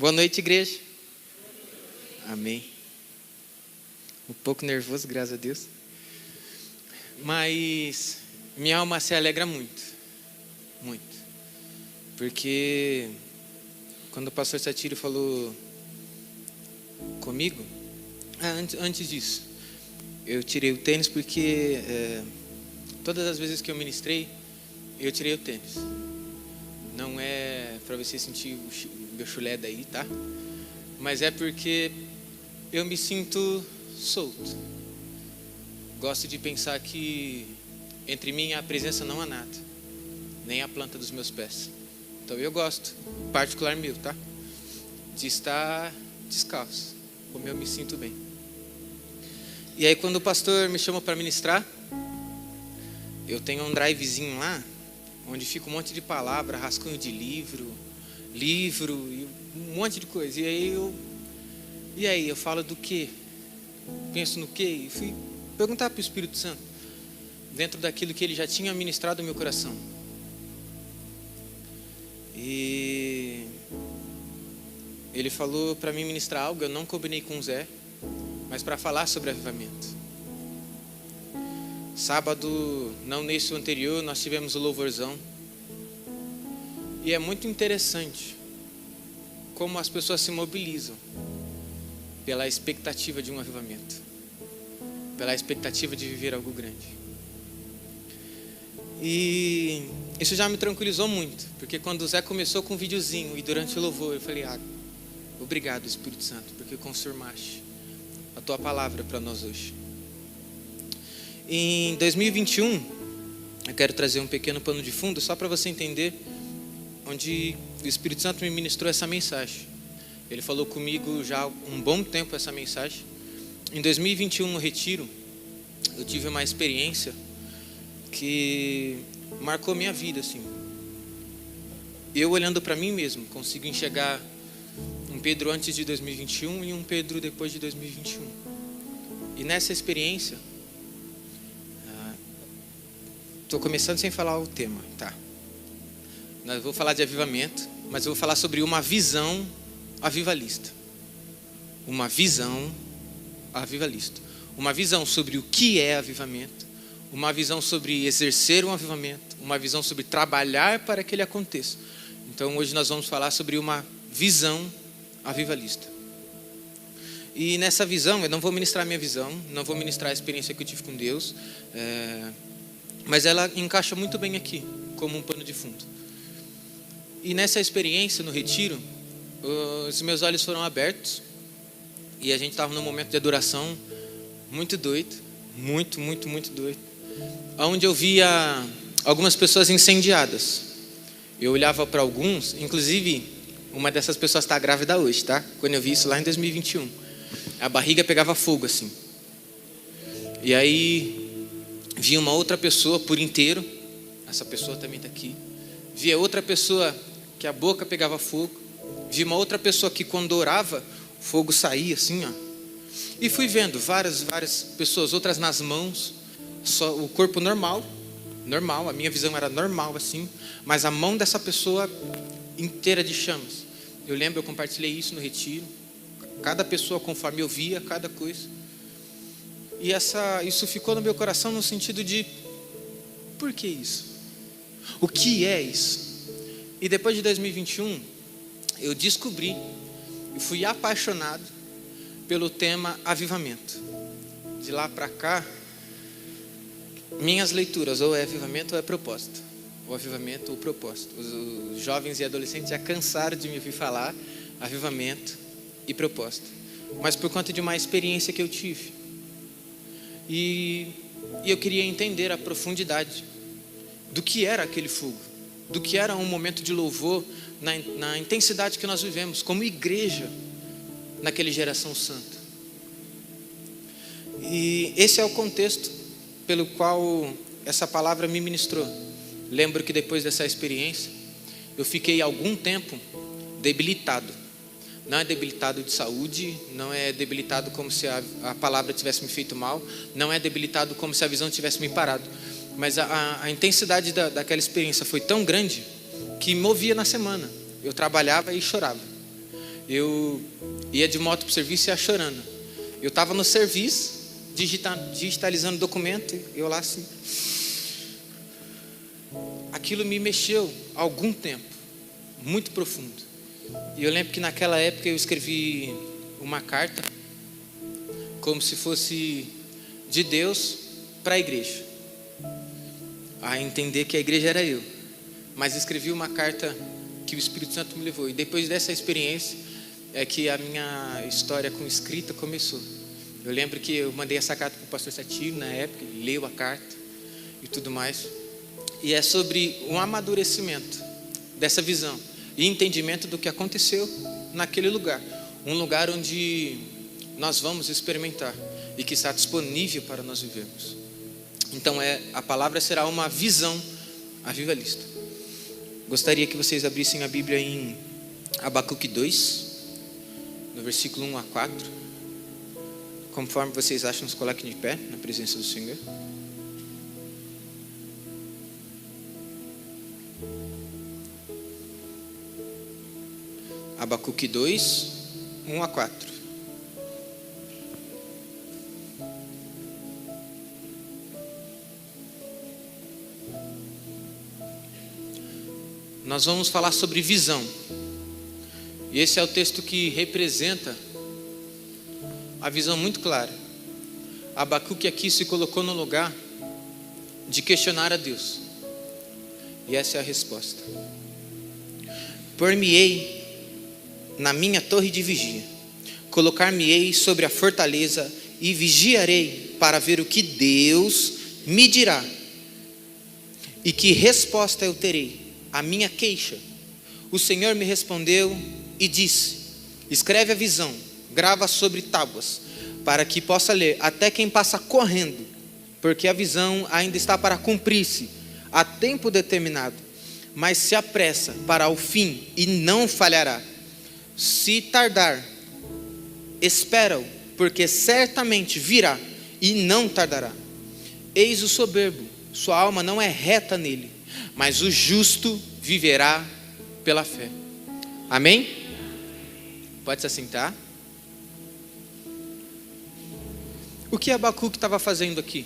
Boa noite, igreja. Amém. Um pouco nervoso, graças a Deus. Mas minha alma se alegra muito. Muito. Porque quando o pastor Satiro falou comigo, antes disso, eu tirei o tênis porque todas as vezes que eu ministrei, eu tirei o tênis. Não é para você sentir o meu chulé daí, tá? Mas é porque eu me sinto solto. Gosto de pensar que entre mim e a presença não há nada, nem a planta dos meus pés. Então eu gosto, particular meu, tá? De estar descalço, como eu me sinto bem. E aí quando o pastor me chamou para ministrar, eu tenho um drivezinho lá, onde fica um monte de palavra, rascunho de livro e um monte de coisa. E aí eu falo do quê? Penso no quê? E fui perguntar para o Espírito Santo, dentro daquilo que ele já tinha ministrado no meu coração. E ele falou para mim ministrar algo, eu não combinei com o Zé, mas para falar sobre avivamento. Sábado, não nesse anterior, nós tivemos o louvorzão. E é muito interessante como as pessoas se mobilizam pela expectativa de um avivamento, pela expectativa de viver algo grande. E isso já me tranquilizou muito, porque quando o Zé começou com um videozinho e durante o louvor eu falei, obrigado Espírito Santo, porque confirmaste a tua palavra para nós hoje. Em 2021, eu quero trazer um pequeno pano de fundo, só para você entender onde o Espírito Santo me ministrou essa mensagem. Ele falou comigo já há um bom tempo essa mensagem. Em 2021, no retiro, eu tive uma experiência que marcou minha vida, assim. Eu olhando para mim mesmo, consigo enxergar um Pedro antes de 2021 e um Pedro depois de 2021. E nessa experiência, estou começando sem falar o tema, tá? Eu vou falar de avivamento, mas eu vou falar sobre uma visão avivalista. Uma visão avivalista. Uma visão sobre o que é avivamento, uma visão sobre exercer um avivamento, uma visão sobre trabalhar para que ele aconteça. Então hoje nós vamos falar sobre uma visão avivalista. E nessa visão, eu não vou ministrar a minha visão, não vou ministrar a experiência que eu tive com Deus, mas ela encaixa muito bem aqui, como um pano de fundo. E nessa experiência, no retiro, os meus olhos foram abertos, e a gente estava num momento de adoração muito doido, muito doido, onde eu via algumas pessoas incendiadas. Eu olhava para alguns, inclusive, uma dessas pessoas está grávida hoje, tá? Quando eu vi isso lá em 2021. A barriga pegava fogo, assim. E aí, vi uma outra pessoa por inteiro, essa pessoa também está aqui. Via outra pessoa que a boca pegava fogo. Vi uma outra pessoa que quando orava, o fogo saía assim, ó. E fui vendo várias pessoas, outras nas mãos, só o corpo normal, a minha visão era normal assim, mas a mão dessa pessoa inteira de chamas. Eu lembro, eu compartilhei isso no retiro. Cada pessoa conforme eu via, cada coisa. E isso ficou no meu coração no sentido de, por que isso? O que é isso? E depois de 2021, eu descobri e fui apaixonado pelo tema avivamento. De lá para cá, minhas leituras ou é avivamento ou é propósito. Ou avivamento ou propósito. Os jovens e adolescentes já cansaram de me ouvir falar avivamento e propósito. Mas por conta de uma experiência que eu tive. E eu queria entender a profundidade do que era aquele fogo, do que era um momento de louvor na intensidade que nós vivemos como igreja naquela geração santa. E esse é o contexto pelo qual essa palavra me ministrou. Lembro que depois dessa experiência eu fiquei algum tempo debilitado. Não é debilitado de saúde, não é debilitado como se a palavra tivesse me feito mal, não é debilitado como se a visão tivesse me parado. Mas a intensidade daquela experiência foi tão grande que me movia na semana. Eu trabalhava e chorava. Eu ia de moto para o serviço e ia chorando. Eu estava no serviço, digitalizando documento, eu lá assim. Aquilo me mexeu há algum tempo, muito profundo. E eu lembro que naquela época eu escrevi uma carta, como se fosse de Deus para a igreja, a entender que a igreja era eu. Mas escrevi uma carta que o Espírito Santo me levou. E depois dessa experiência é que a minha história com escrita começou. Eu lembro que eu mandei essa carta para o pastor Satiro na época, ele leu a carta e tudo mais. E é sobre um amadurecimento dessa visão e entendimento do que aconteceu naquele lugar. Um lugar onde nós vamos experimentar e que está disponível para nós vivermos. Então a palavra será uma visão avivalista. Gostaria que vocês abrissem a Bíblia em Abacuque 2, no versículo 1 a 4. Conforme vocês acham, nos coloquem de pé na presença do Senhor. Abacuque 2, 1 a 4. Nós vamos falar sobre visão. E esse é o texto que representa a visão muito clara. Abacuque aqui se colocou no lugar de questionar a Deus. E essa é a resposta. Por-me-ei na minha torre de vigia, colocar-me-ei sobre a fortaleza e vigiarei para ver o que Deus me dirá e que resposta eu terei à minha queixa. O Senhor me respondeu e disse: escreve a visão, grava sobre tábuas, para que possa ler até quem passa correndo, porque a visão ainda está para cumprir-se a tempo determinado, mas se apressa para o fim e não falhará. Se tardar, espera-o, porque certamente virá e não tardará. Eis o soberbo, sua alma não é reta nele, mas o justo viverá pela fé. Amém? Pode se assentar. O que Abacuque estava fazendo aqui?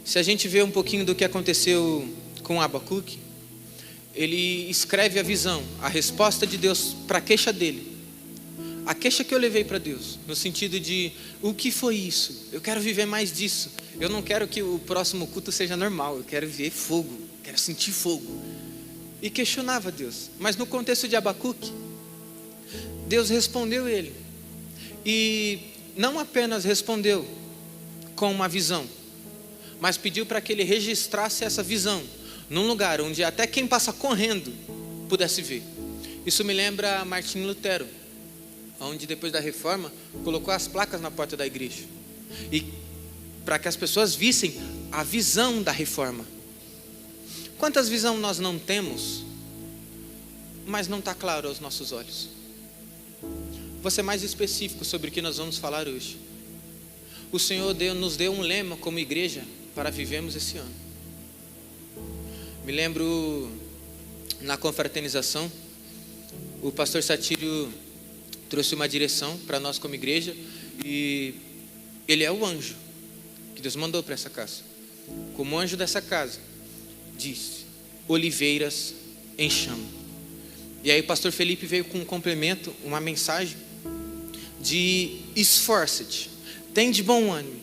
Se a gente vê um pouquinho do que aconteceu com Abacuque, ele escreve a visão, a resposta de Deus para a queixa dele. A queixa que eu levei para Deus, no sentido de, o que foi isso? Eu quero viver mais disso. Eu não quero que o próximo culto seja normal, eu quero ver fogo, quero sentir fogo. E questionava Deus. Mas no contexto de Abacuque, Deus respondeu ele. E não apenas respondeu com uma visão, mas pediu para que ele registrasse essa visão num lugar onde até quem passa correndo pudesse ver. Isso me lembra Martinho Lutero, onde depois da reforma colocou as placas na porta da igreja, e para que as pessoas vissem a visão da reforma. Quantas visões nós não temos, mas não está claro aos nossos olhos? Vou ser mais específico sobre o que nós vamos falar hoje. O Senhor nos deu um lema como igreja para vivermos esse ano. Me lembro na confraternização, o pastor Satírio trouxe uma direção para nós como igreja, e ele é o anjo que Deus mandou para essa casa. Como anjo dessa casa, disse: oliveiras em chama. E aí o pastor Felipe veio com um complemento, uma mensagem de esforça-te, tem de bom ânimo,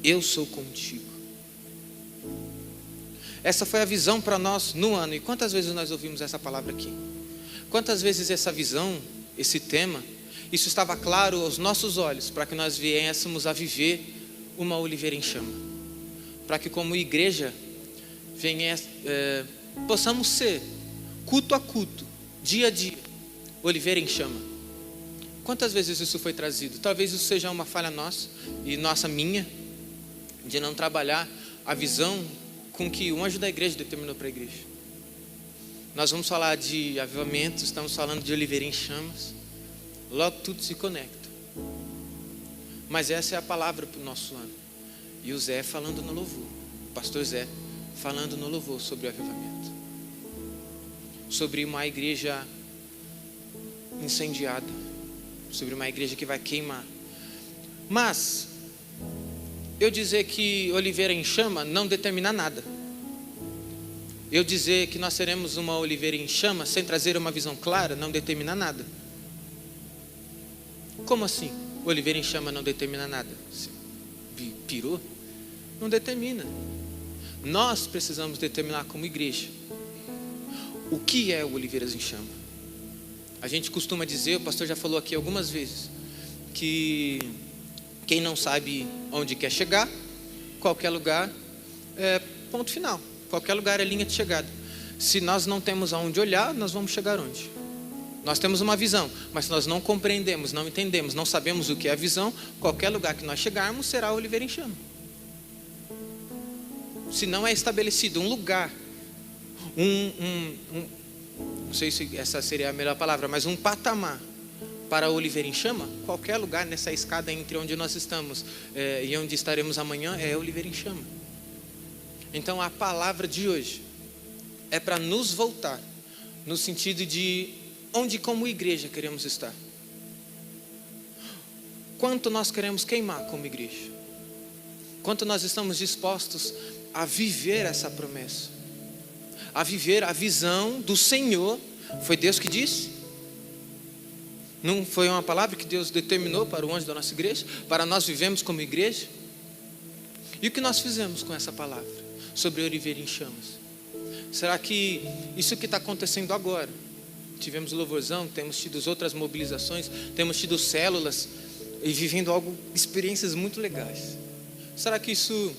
eu sou contigo. Essa foi a visão para nós no ano. E quantas vezes nós ouvimos essa palavra aqui? Quantas vezes essa visão, esse tema, isso estava claro aos nossos olhos, para que nós viéssemos a viver uma oliveira em chama, para que como igreja possamos ser, culto a culto, dia a dia, oliveira em chama. Quantas vezes isso foi trazido? Talvez isso seja uma falha nossa e minha, de não trabalhar a visão com que o anjo da igreja determinou para a igreja. Nós vamos falar de avivamento, estamos falando de oliveira em chamas, logo tudo se conecta. Mas essa é a palavra para o nosso ano. E o Zé falando no louvor, o pastor Zé falando no louvor sobre o avivamento, sobre uma igreja incendiada, sobre uma igreja que vai queimar. Mas eu dizer que oliveira em chama não determina nada. Eu dizer que nós seremos uma oliveira em chama sem trazer uma visão clara não determina nada. Como assim? Oliveira em chama não determina nada? Você pirou? Não determina. Nós precisamos determinar como igreja o que é o Oliveiras em Chama. A gente costuma dizer, o pastor já falou aqui algumas vezes, que quem não sabe onde quer chegar, qualquer lugar é ponto final. Qualquer lugar é linha de chegada. Se nós não temos aonde olhar, nós vamos chegar onde? Nós temos uma visão, mas se nós não compreendemos, não entendemos, não sabemos o que é a visão, qualquer lugar que nós chegarmos será Oliveira em Chama. Se não é estabelecido um lugar, não sei se essa seria a melhor palavra, mas um patamar para Oliveira em Chama, qualquer lugar nessa escada entre onde nós estamos e onde estaremos amanhã é Oliveira em Chama. Então a palavra de hoje é para nos voltar no sentido de onde como igreja queremos estar. Quanto nós queremos queimar como igreja? Quanto nós estamos dispostos a viver essa promessa? A viver a visão do Senhor. Foi Deus que disse? Não foi uma palavra que Deus determinou para o anjo da nossa igreja? Para nós vivemos como igreja? E o que nós fizemos com essa palavra? Sobre Oliveira em Chamas. Será que isso que está acontecendo agora? Tivemos louvorzão, temos tido outras mobilizações, temos tido células e vivendo experiências muito legais. Será que isso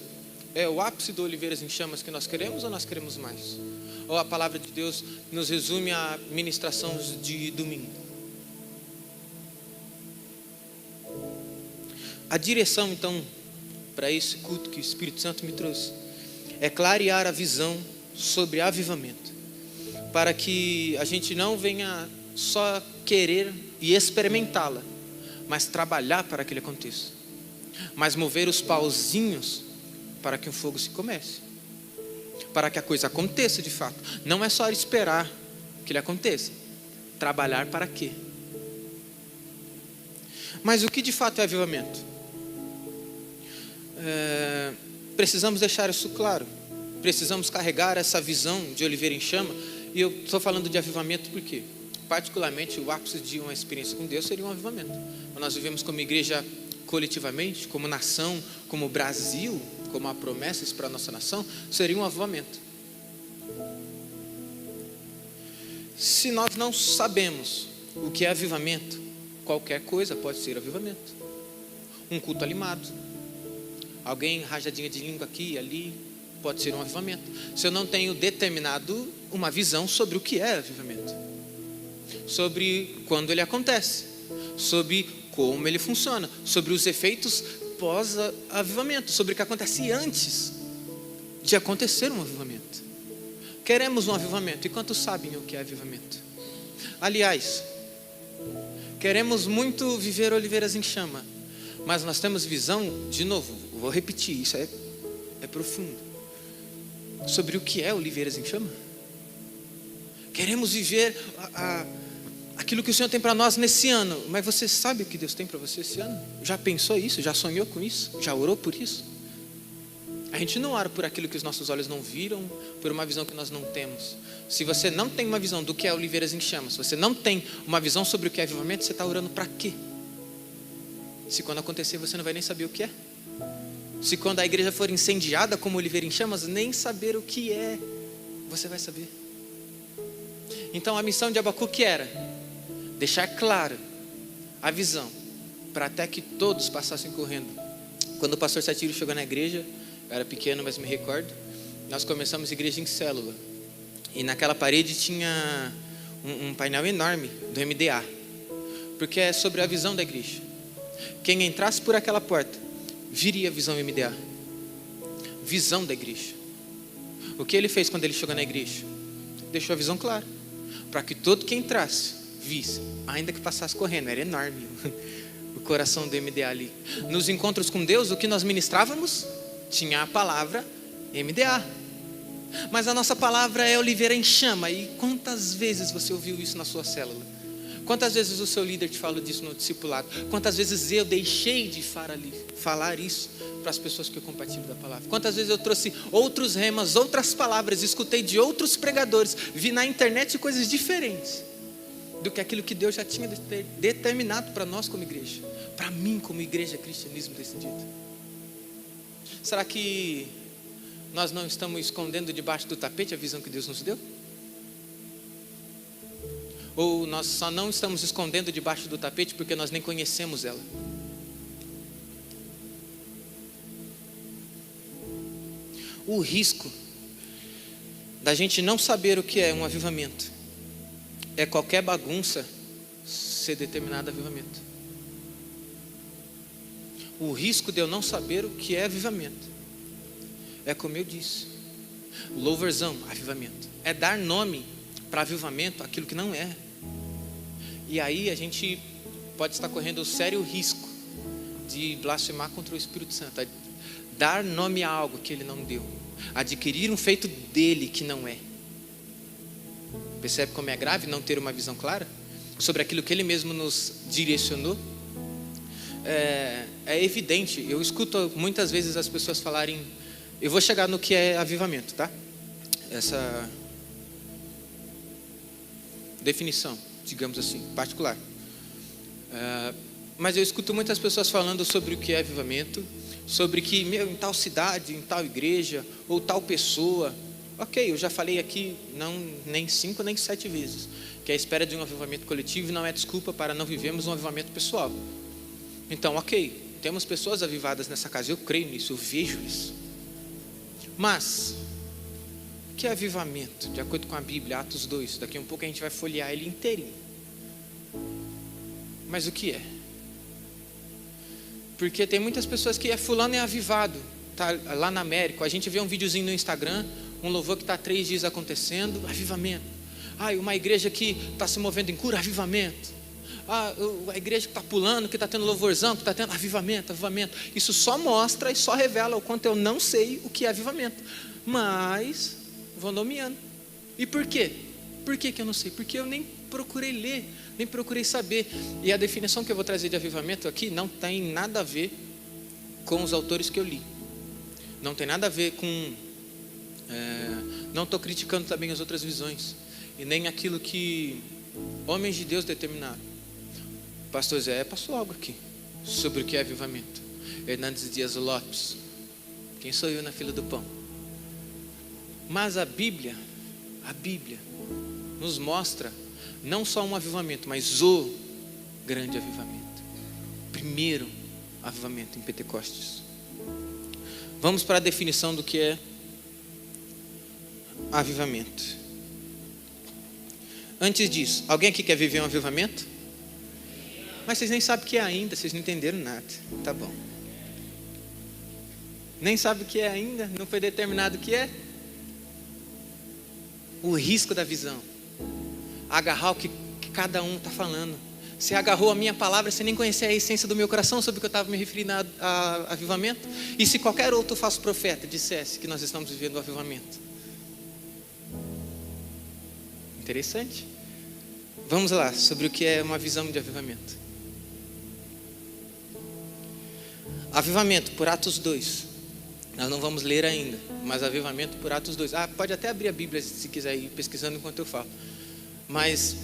é o ápice do Oliveiras em Chamas que nós queremos ou nós queremos mais? Ou a palavra de Deus nos resume a ministração de domingo? A direção então para esse culto que o Espírito Santo me trouxe é clarear a visão sobre avivamento, para que a gente não venha só querer e experimentá-la, mas trabalhar para que ele aconteça, mas mover os pauzinhos para que o fogo se comece, para que a coisa aconteça de fato. Não é só esperar que ele aconteça, trabalhar para quê? Mas o que de fato é avivamento? Precisamos deixar isso claro. Precisamos carregar essa visão de Oliveira em Chama. E eu estou falando de avivamento porque, particularmente, o ápice de uma experiência com Deus seria um avivamento. Nós vivemos como igreja coletivamente, como nação, como Brasil, como há promessas para a nossa nação, seria um avivamento. Se nós não sabemos o que é avivamento, qualquer coisa pode ser avivamento. Um culto animado, alguém rajadinha de língua aqui e ali, pode ser um avivamento. Se eu não tenho determinado uma visão sobre o que é avivamento, sobre quando ele acontece, sobre como ele funciona, sobre os efeitos pós-avivamento, sobre o que acontece antes de acontecer um avivamento. Queremos um avivamento, e quantos sabem o que é avivamento? Aliás, queremos muito viver Oliveiras em Chama, mas nós temos visão, de novo, vou repetir, isso é profundo, sobre o que é Oliveiras em Chama. Queremos viver aquilo que o Senhor tem para nós nesse ano. Mas você sabe o que Deus tem para você esse ano? Já pensou isso? Já sonhou com isso? Já orou por isso? A gente não ora por aquilo que os nossos olhos não viram, por uma visão que nós não temos. Se você não tem uma visão do que é Oliveiras em Chamas, se você não tem uma visão sobre o que é avivamento, você está orando para quê? Se quando acontecer você não vai nem saber o que é. Se quando a igreja for incendiada como Oliveira em Chamas, nem saber o que é, você vai saber. Então a missão de Abacuque era deixar claro a visão, para até que todos passassem correndo. Quando o pastor Satiro chegou na igreja, eu era pequeno, mas me recordo, nós começamos a igreja em célula, e naquela parede tinha um painel enorme do MDA, porque é sobre a visão da igreja. Quem entrasse por aquela porta viria a visão MDA, visão da igreja. O que ele fez quando ele chegou na igreja? Deixou a visão clara, para que todo que entrasse visse, ainda que passasse correndo. Era enorme o coração do MDA ali. Nos encontros com Deus, o que nós ministrávamos tinha a palavra MDA, mas a nossa palavra é Oliveira em Chama. E quantas vezes você ouviu isso na sua célula? Quantas vezes o seu líder te falou disso no discipulado? Quantas vezes eu deixei de falar isso para as pessoas que eu compartilho da palavra? Quantas vezes eu trouxe outros remas, outras palavras, escutei de outros pregadores, vi na internet coisas diferentes do que aquilo que Deus já tinha determinado para nós como igreja, para mim como igreja Cristianismo Decidido. Será que nós não estamos escondendo debaixo do tapete a visão que Deus nos deu? Ou nós só não estamos escondendo debaixo do tapete porque nós nem conhecemos ela? O risco da gente não saber o que é um avivamento é qualquer bagunça ser determinado avivamento. O risco de eu não saber o que é avivamento é, como eu disse, louvorzão, avivamento. É dar nome para avivamento aquilo que não é. E aí a gente pode estar correndo o sério risco de blasfemar contra o Espírito Santo, dar nome a algo que ele não deu, adquirir um feito dele que não é. Percebe como é grave não ter uma visão clara sobre aquilo que ele mesmo nos direcionou? É evidente, eu escuto muitas vezes as pessoas falarem, eu vou chegar no que é avivamento, tá? Essa definição, digamos assim, particular. Mas eu escuto muitas pessoas falando sobre o que é avivamento, sobre que em tal cidade, em tal igreja, ou tal pessoa. Ok, eu já falei aqui, nem 5 nem 7 vezes, que a espera de um avivamento coletivo não é desculpa para não vivermos um avivamento pessoal. Então, ok, temos pessoas avivadas nessa casa, eu creio nisso, eu vejo isso. Mas, o que é avivamento? De acordo com a Bíblia, Atos 2, daqui a um pouco a gente vai folhear ele inteirinho. Mas o que é? Porque tem muitas pessoas que fulano é avivado, tá lá na América, a gente vê um videozinho no Instagram, um louvor que está 3 dias acontecendo, avivamento. Uma igreja que está se movendo em cura, avivamento. A igreja que está pulando, que está tendo louvorzão, que está tendo avivamento. Isso só mostra e só revela o quanto eu não sei o que é avivamento. Mas vou nomeando. E por quê? Por que eu não sei? Porque eu nem procurei ler, nem procurei saber. E a definição que eu vou trazer de avivamento aqui não tem nada a ver com os autores que eu li. Não tem nada a ver com... não estou criticando também as outras visões. E nem aquilo que homens de Deus determinaram. O pastor Zé passou algo aqui sobre o que é avivamento. Hernandes Dias Lopes. Quem sou eu na fila do pão? Mas a Bíblia nos mostra não só um avivamento, mas o grande avivamento. Primeiro avivamento em Pentecostes. Vamos para a definição do que é avivamento. Antes disso, alguém aqui quer viver um avivamento? Mas vocês nem sabem o que é ainda, vocês não entenderam nada. Tá bom. Nem sabe o que é ainda, não foi determinado o que é. O risco da visão. Agarrar o que cada um está falando. Você agarrou a minha palavra, você nem conhecia a essência do meu coração sobre o que eu estava me referindo a avivamento. E se qualquer outro falso profeta dissesse que nós estamos vivendo o avivamento? Interessante. Vamos lá, sobre o que é uma visão de avivamento. Avivamento, por Atos 2. Nós não vamos ler ainda, mas avivamento por Atos 2. Pode até abrir a Bíblia se quiser ir pesquisando enquanto eu falo. Mas,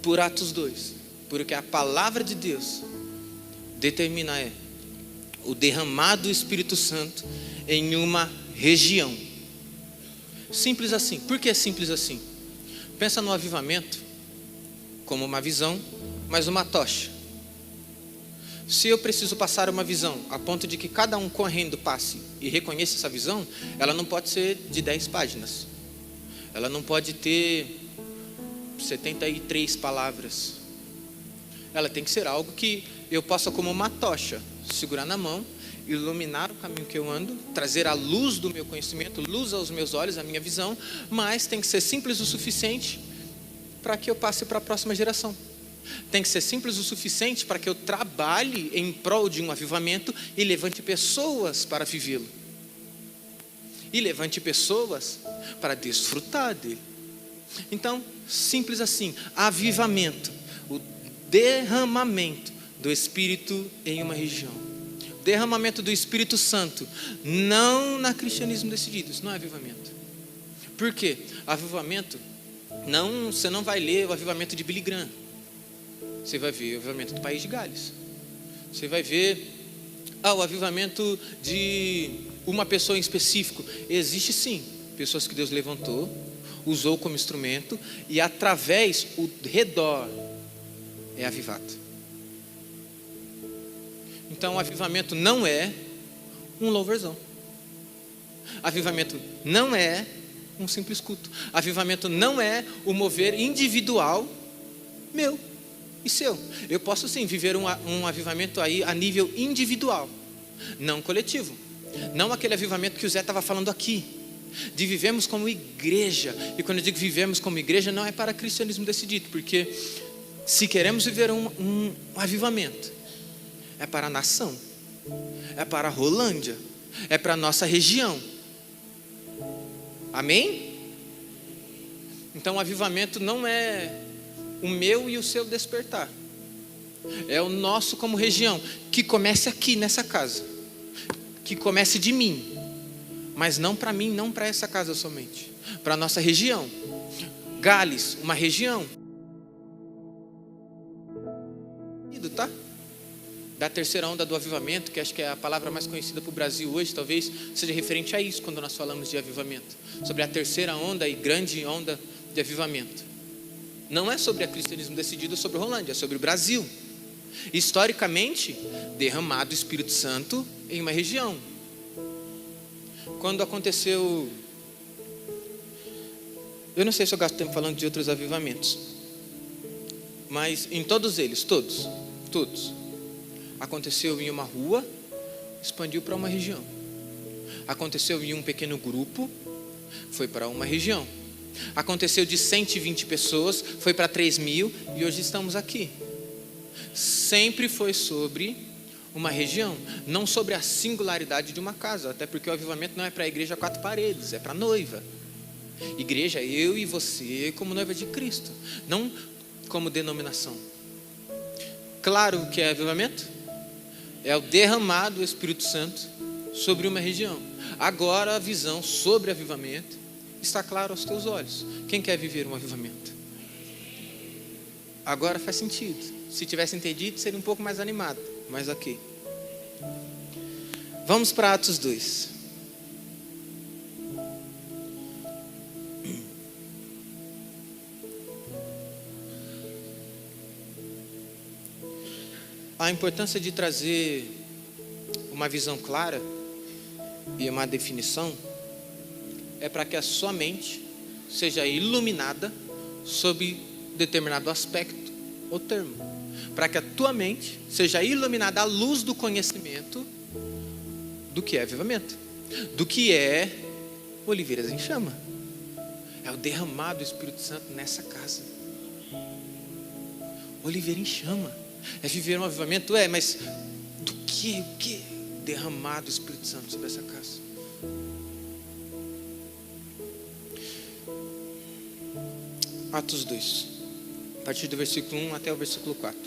por Atos 2, porque a palavra de Deus determina o derramado do Espírito Santo em uma região. Simples assim. Por que é simples assim? Pensa no avivamento como uma visão, mas uma tocha. Se eu preciso passar uma visão a ponto de que cada um correndo passe e reconheça essa visão, ela não pode ser de 10 páginas. Ela não pode ter 73 palavras. Ela tem que ser algo que eu possa, como uma tocha, segurar na mão, iluminar o caminho que eu ando, trazer a luz do meu conhecimento, luz aos meus olhos, a minha visão, mas tem que ser simples o suficiente para que eu passe para a próxima geração. Tem que ser simples o suficiente para que eu trabalhe em prol de um avivamento e levante pessoas para vivê-lo. E levante pessoas para desfrutar dele. Então, simples assim, avivamento. derramamento do Espírito em uma região. Derramamento do Espírito Santo, não na Cristianismo Decidido, isso não é avivamento. Por quê? Avivamento, você não vai ler o avivamento de Billy Graham. Você vai ver o avivamento do País de Gales. Você vai ver o avivamento de uma pessoa em específico. Existe sim, pessoas que Deus levantou, usou como instrumento, e através, o redor é avivado. Então, o avivamento não é um louvorzão. Avivamento não é um simples culto. Avivamento não é o mover individual meu e seu. Eu posso sim viver um avivamento aí a nível individual, não coletivo. Não aquele avivamento que o Zé estava falando aqui, de vivemos como igreja. E quando eu digo vivemos como igreja, não é para cristianismo decidido, porque se queremos viver um avivamento, é para a nação, é para a Rolândia, é para a nossa região. Amém? Então o avivamento não é o meu e o seu despertar, é o nosso como região, que comece aqui nessa casa, que comece de mim, mas não para mim, não para essa casa somente, para a nossa região. Gales, uma região, tá? Da terceira onda do avivamento, que acho que é a palavra mais conhecida para o Brasil hoje, talvez seja referente a isso quando nós falamos de avivamento, sobre a terceira onda e grande onda de avivamento. Não é sobre a cristianismo decidido, é sobre a Rolândia, é sobre o Brasil. Historicamente, derramado o Espírito Santo em uma região. Quando aconteceu, eu não sei se eu gasto tempo falando de outros avivamentos, mas em todos eles, todos, aconteceu em uma rua, expandiu para uma região. Aconteceu em um pequeno grupo, foi para uma região. Aconteceu de 120 pessoas, foi para 3.000 e hoje estamos aqui. Sempre foi sobre uma região, não sobre a singularidade de uma casa, até porque o avivamento não é para a igreja a 4 paredes, é para a noiva. Igreja, eu e você como noiva de Cristo, não como denominação. Claro o que é avivamento? É o derramar do Espírito Santo sobre uma região. Agora a visão sobre avivamento está clara aos teus olhos. Quem quer viver um avivamento? Agora faz sentido. Se tivesse entendido, seria um pouco mais animado, mas ok. Vamos para Atos 2. A importância de trazer uma visão clara e uma definição é para que a sua mente seja iluminada sobre determinado aspecto ou termo. Para que a tua mente seja iluminada à luz do conhecimento do que é avivamento, do que é Oliveiras em Chama. É o derramar do Espírito Santo nessa casa. Oliveira em Chama. É viver um avivamento, mas do que? O que? Derramar do Espírito Santo sobre essa casa. Atos 2, a partir do versículo 1 até o versículo 4.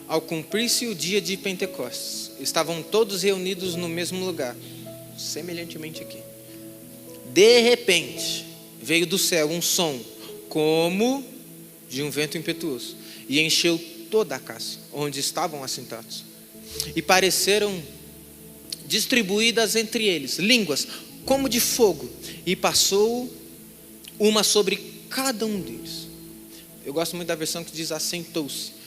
Ao cumprir-se o dia de Pentecostes, estavam todos reunidos no mesmo lugar, semelhantemente aqui. De repente, veio do céu um som, como de um vento impetuoso, e encheu toda a casa, onde estavam assentados. E pareceram distribuídas entre eles línguas, como de fogo, e passou uma sobre cada um deles. Eu gosto muito da versão que diz assentou-se.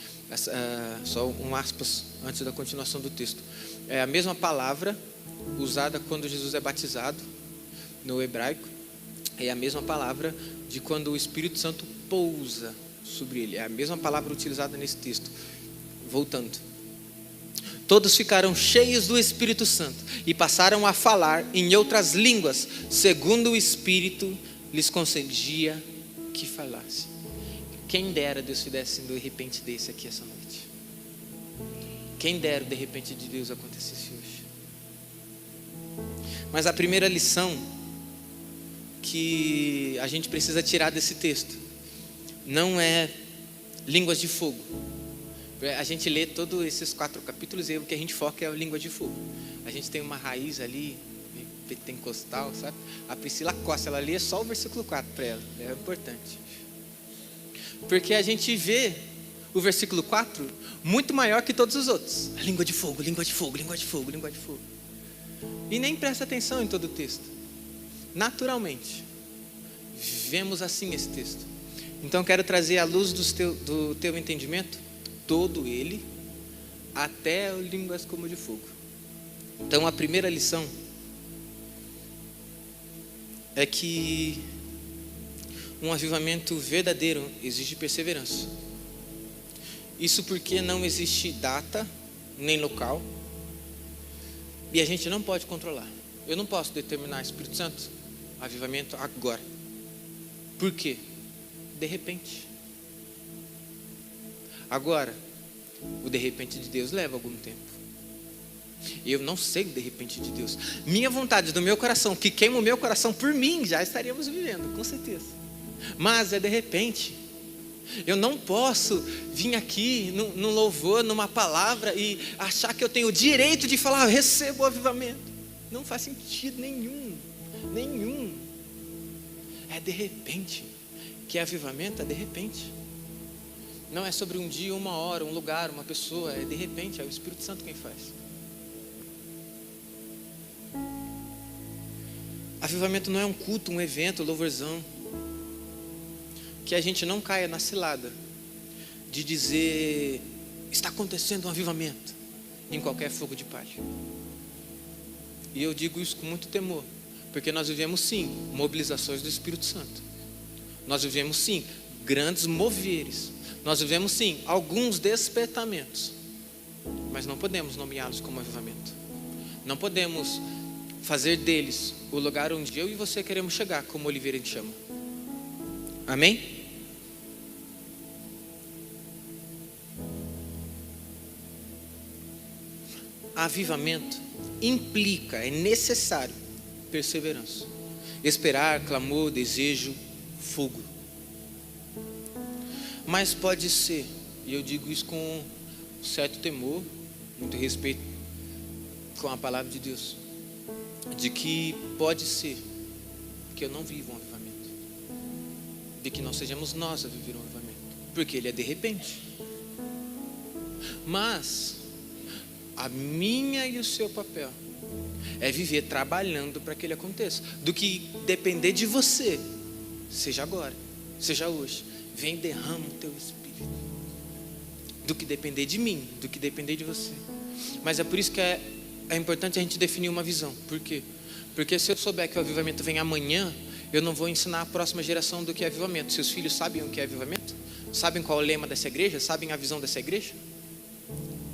Só um aspas antes da continuação do texto. É a mesma palavra usada quando Jesus é batizado no hebraico. É a mesma palavra de quando o Espírito Santo pousa sobre ele. É a mesma palavra utilizada nesse texto. Voltando. Todos ficaram cheios do Espírito Santo e passaram a falar em outras línguas, segundo o Espírito lhes concedia que falasse. Quem dera Deus fizesse de repente desse aqui essa noite. Quem dera de repente de Deus acontecesse hoje. Mas a primeira lição que a gente precisa tirar desse texto não é línguas de fogo, A gente lê todos esses 4 capítulos e o que a gente foca é a língua de fogo. A gente tem uma raiz ali, pentecostal, sabe? A Priscila Costa, ela lê só o versículo 4 para ela. É importante. Porque a gente vê o versículo 4 muito maior que todos os outros. A língua de fogo, língua de fogo, língua de fogo, língua de fogo. E nem presta atenção em todo o texto. Naturalmente, vemos assim esse texto. Então quero trazer à luz do teu entendimento, todo ele, até línguas como de fogo. Então a primeira lição é que um avivamento verdadeiro exige perseverança. Isso porque não existe data, nem local, e a gente não pode controlar. Eu não posso determinar, Espírito Santo, avivamento agora. Por quê? De repente. Agora, o de repente de Deus leva algum tempo. Eu não sei o de repente de Deus. Minha vontade do meu coração, que queima o meu coração por mim, já estaríamos vivendo, com certeza. Mas é de repente. Eu não posso vir aqui num louvor, numa palavra e achar que eu tenho o direito de falar, recebo o avivamento. Não faz sentido nenhum. Nenhum. É de repente. Que avivamento é de repente. Não é sobre um dia, uma hora, um lugar, uma pessoa. É de repente, é o Espírito Santo quem faz. Avivamento não é um culto, um evento, louvorzão. Que a gente não caia na cilada de dizer, está acontecendo um avivamento em qualquer fogo de palha. E eu digo isso com muito temor, porque nós vivemos sim mobilizações do Espírito Santo. Nós vivemos sim grandes moveres. Nós vivemos sim alguns despertamentos, mas não podemos nomeá-los como avivamento. Não podemos fazer deles o lugar onde eu e você queremos chegar, como Oliveira chama. Amém? Avivamento implica, é necessário perseverança, esperar, clamor, desejo, fogo. Mas pode ser, e eu digo isso com certo temor, muito respeito com a palavra de Deus, de que pode ser que eu não viva um avivamento, de que não sejamos nós a viver um avivamento, porque ele é de repente. Mas a minha e o seu papel é viver trabalhando para que ele aconteça. Do que depender de você, seja agora, seja hoje, vem e derrama o teu Espírito. Do que depender de mim, do que depender de você. Mas é por isso que é importante a gente definir uma visão. Por quê? Porque se eu souber que o avivamento vem amanhã, eu não vou ensinar a próxima geração do que é avivamento. Seus filhos sabem o que é avivamento? Sabem qual é o lema dessa igreja? Sabem a visão dessa igreja?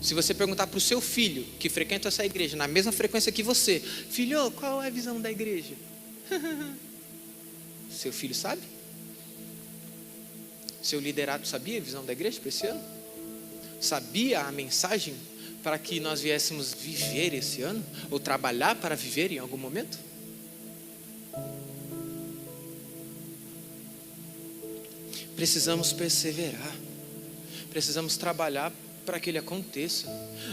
Se você perguntar para o seu filho, que frequenta essa igreja, na mesma frequência que você, filho, qual é a visão da igreja? Seu filho sabe? Seu liderado sabia a visão da igreja para esse ano? Sabia a mensagem para que nós viéssemos viver esse ano? Ou trabalhar para viver em algum momento? Precisamos perseverar. Precisamos trabalhar para que ele aconteça.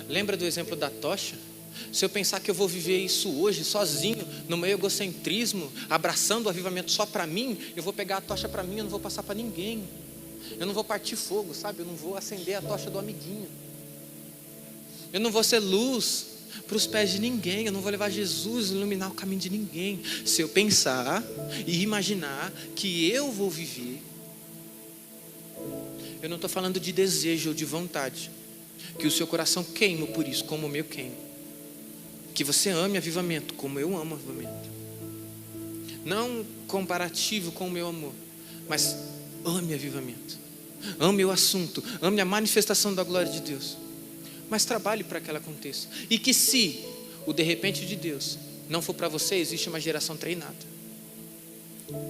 Lembra do exemplo da tocha? Se eu pensar que eu vou viver isso hoje sozinho, no meu egocentrismo, abraçando o avivamento só para mim, eu vou pegar a tocha para mim, eu não vou passar para ninguém. Eu não vou partir fogo, sabe? Eu não vou acender a tocha do amiguinho. Eu não vou ser luz para os pés de ninguém. Eu não vou levar Jesus a iluminar o caminho de ninguém. Se eu pensar e imaginar que eu vou viver, eu não estou falando de desejo ou de vontade, que o seu coração queima por isso, como o meu queima. Que você ame avivamento, como eu amo avivamento. Não comparativo com o meu amor, mas ame avivamento. Ame o assunto, ame a manifestação da glória de Deus. Mas trabalhe para que ela aconteça. E que se o de repente de Deus não for para você, existe uma geração treinada.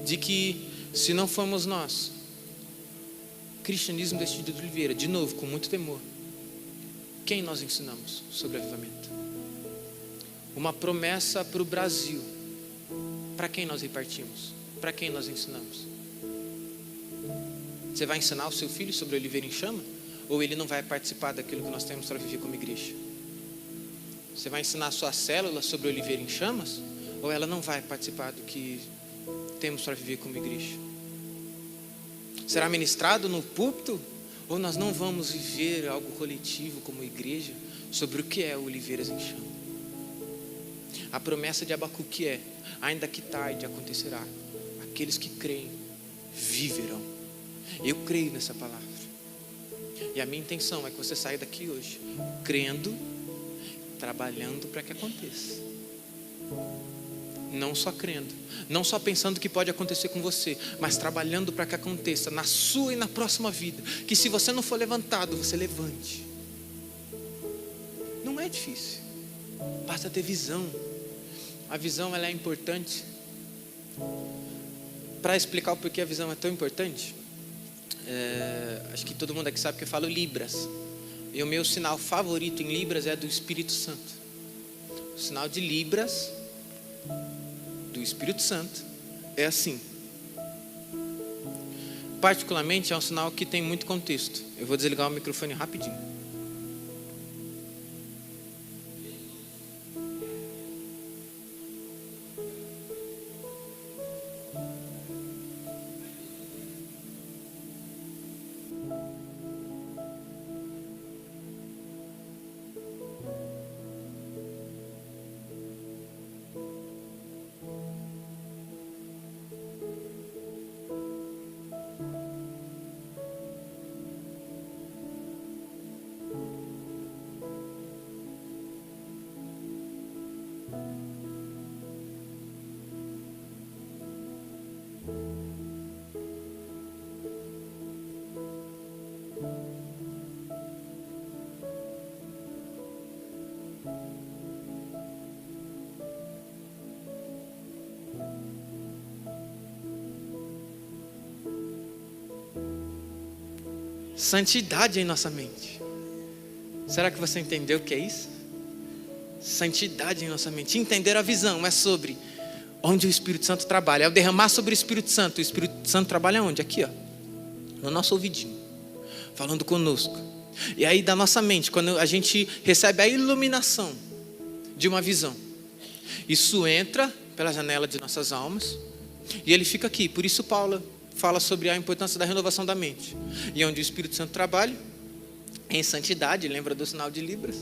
De que se não formos nós, cristianismo deste de Oliveira, de novo, com muito temor, quem nós ensinamos sobre avivamento? Uma promessa para o Brasil. Para quem nós repartimos? Para quem nós ensinamos? Você vai ensinar o seu filho sobre Oliveira em Chama? ou ele não vai participar daquilo que nós temos para viver como igreja. Você vai ensinar a sua célula sobre Oliveira em Chamas, ou ela não vai participar do que temos para viver como igreja? Será ministrado no púlpito, ou nós não vamos viver algo coletivo como igreja sobre o que é Oliveiras em Chamas? A promessa de Abacuque é: ainda que tarde acontecerá, aqueles que creem viverão. Eu creio nessa palavra, e a minha intenção é que você saia daqui hoje crendo, trabalhando para que aconteça. Não só crendo, não só pensando que pode acontecer com você, mas trabalhando para que aconteça na sua e na próxima vida. Que se você não for levantado, você levante. Não é difícil, basta ter visão. A visão, ela é importante. Para explicar o porquê a visão é tão importante, acho que todo mundo aqui sabe que eu falo Libras, e o meu sinal favorito em Libras é do Espírito Santo. O sinal de Libras do Espírito Santo é assim. Particularmente é um sinal que tem muito contexto. Eu vou desligar o microfone rapidinho. Santidade em nossa mente. Será que você entendeu o que é isso? Santidade em nossa mente. Entender a visão é sobre onde o Espírito Santo trabalha. É o derramar sobre o Espírito Santo. O Espírito Santo trabalha onde? Aqui, ó, no nosso ouvidinho, falando conosco. E aí da nossa mente, quando a gente recebe a iluminação de uma visão, isso entra pela janela de nossas almas e ele fica aqui. Por isso Paulo fala sobre a importância da renovação da mente. E onde o Espírito Santo trabalha, em santidade, lembra do sinal de Libras?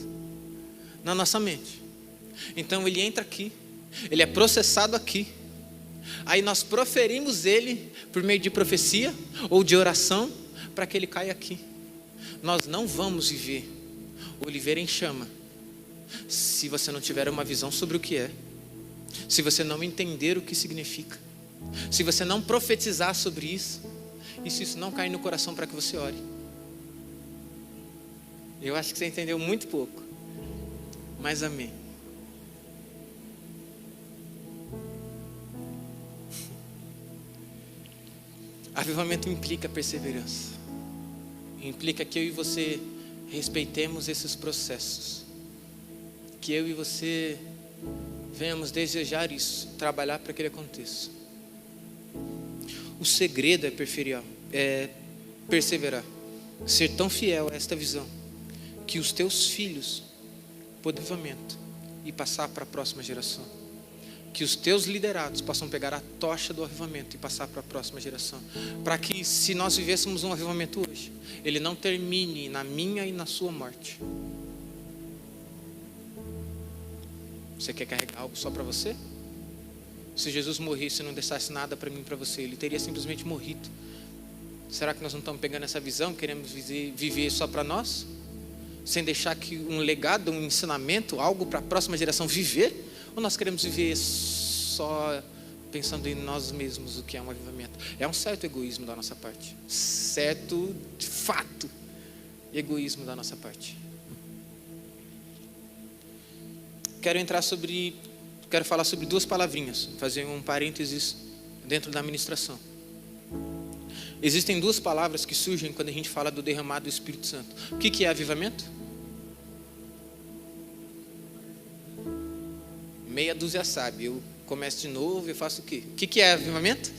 Na nossa mente. Então ele entra aqui, ele é processado aqui, aí nós proferimos ele por meio de profecia ou de oração, para que ele caia aqui. Nós não vamos viver Oliveira em Chama se você não tiver uma visão sobre o que é, se você não entender o que significa, se você não profetizar sobre isso, e se isso não cair no coração para que você ore. Eu acho que você entendeu muito pouco, mas amém. Avivamento implica perseverança, implica que eu e você respeitemos esses processos, que eu e você venhamos desejar isso, trabalhar para que ele aconteça. O segredo é perseverar, ser tão fiel a esta visão, que os teus filhos podem avivamento e passar para a próxima geração. Que os teus liderados possam pegar a tocha do avivamento e passar para a próxima geração. Para que, se nós vivêssemos um avivamento hoje, ele não termine na minha e na sua morte. Você quer carregar algo só para você? Se Jesus morresse e não deixasse nada para mim e para você, ele teria simplesmente morrido. Será que nós não estamos pegando essa visão, queremos viver só para nós? Sem deixar que um legado, um ensinamento, algo para a próxima geração viver? Ou nós queremos viver só pensando em nós mesmos, o que é um avivamento? É um certo egoísmo da nossa parte. Certo, de fato, egoísmo da nossa parte. Quero falar sobre duas palavrinhas, fazer um parênteses dentro da ministração. Existem duas palavras que surgem quando a gente fala do derramado do Espírito Santo. O que é avivamento? Meia dúzia sabe. Eu começo de novo e faço o quê? O que é avivamento?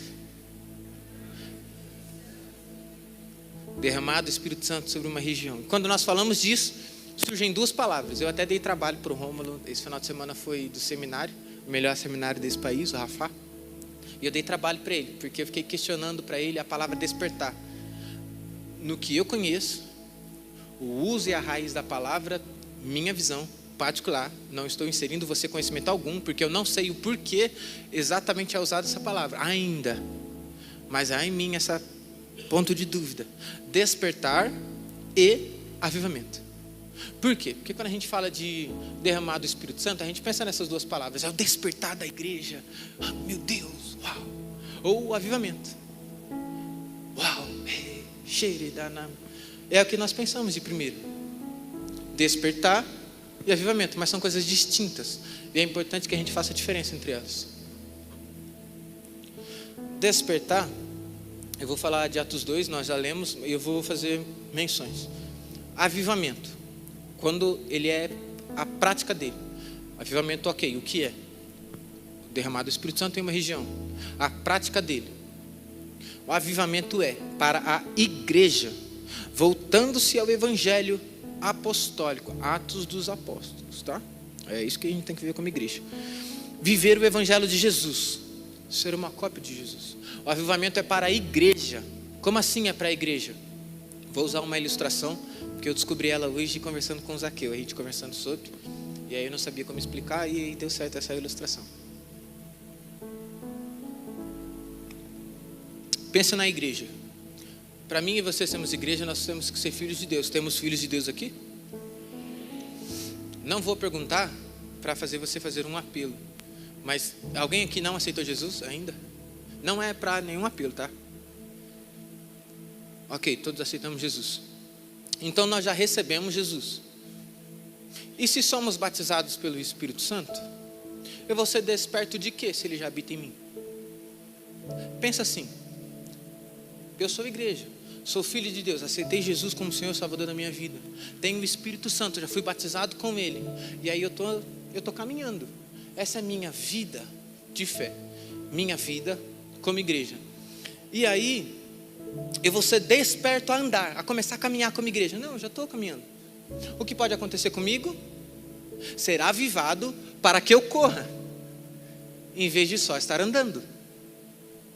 derramado o Espírito Santo sobre uma região. Quando nós falamos disso, surgem duas palavras. Eu até dei trabalho para o Rômulo, esse final de semana foi do seminário, o melhor seminário desse país, o Rafá. E eu dei trabalho para ele, porque eu fiquei questionando para ele a palavra despertar. No que eu conheço, o uso e a raiz da palavra, minha visão particular, não estou inserindo você conhecimento algum, porque eu não sei o porquê exatamente é usada essa palavra, ainda. Mas há em mim esse ponto de dúvida. Despertar e avivamento. Por quê? Porque quando a gente fala de derramar do Espírito Santo, a gente pensa nessas duas palavras. É o despertar da igreja. Ah, meu Deus, uau. Ou o avivamento. Uau, é o que nós pensamos de primeiro. Despertar e avivamento, mas são coisas distintas. E é importante que a gente faça a diferença entre elas. Despertar, eu vou falar de Atos 2, nós já lemos, e eu vou fazer menções. Avivamento, quando ele é a prática dele. Avivamento, ok, o que é? O derramado do Espírito Santo em uma região. A prática dele. O avivamento é para a igreja, voltando-se ao evangelho apostólico, Atos dos Apóstolos, tá? É isso que a gente tem que ver como igreja. Viver o evangelho de Jesus, ser uma cópia de Jesus. O avivamento é para a igreja. Como assim é para a igreja? Vou usar uma ilustração, porque eu descobri ela hoje conversando com o Zaqueu, a gente conversando sobre, e aí eu não sabia como explicar, e aí deu certo essa ilustração. Pensa na igreja. Para mim e você sermos igreja, nós temos que ser filhos de Deus. Temos filhos de Deus aqui? Não vou perguntar para fazer você fazer um apelo, mas alguém aqui não aceitou Jesus ainda? Não é para nenhum apelo, tá? Ok, todos aceitamos Jesus. Então nós já recebemos Jesus. E se somos batizados pelo Espírito Santo, eu vou ser desperto de quê se ele já habita em mim? Pensa assim. Eu sou igreja, sou filho de Deus, aceitei Jesus como Senhor e Salvador da minha vida. Tenho o Espírito Santo, já fui batizado com Ele. E aí eu tô caminhando. Essa é a minha vida de fé. Minha vida como igreja. E aí, eu vou ser desperto a andar, a começar a caminhar como igreja. Não, eu já estou caminhando. O que pode acontecer comigo? Será avivado para que eu corra, em vez de só estar andando.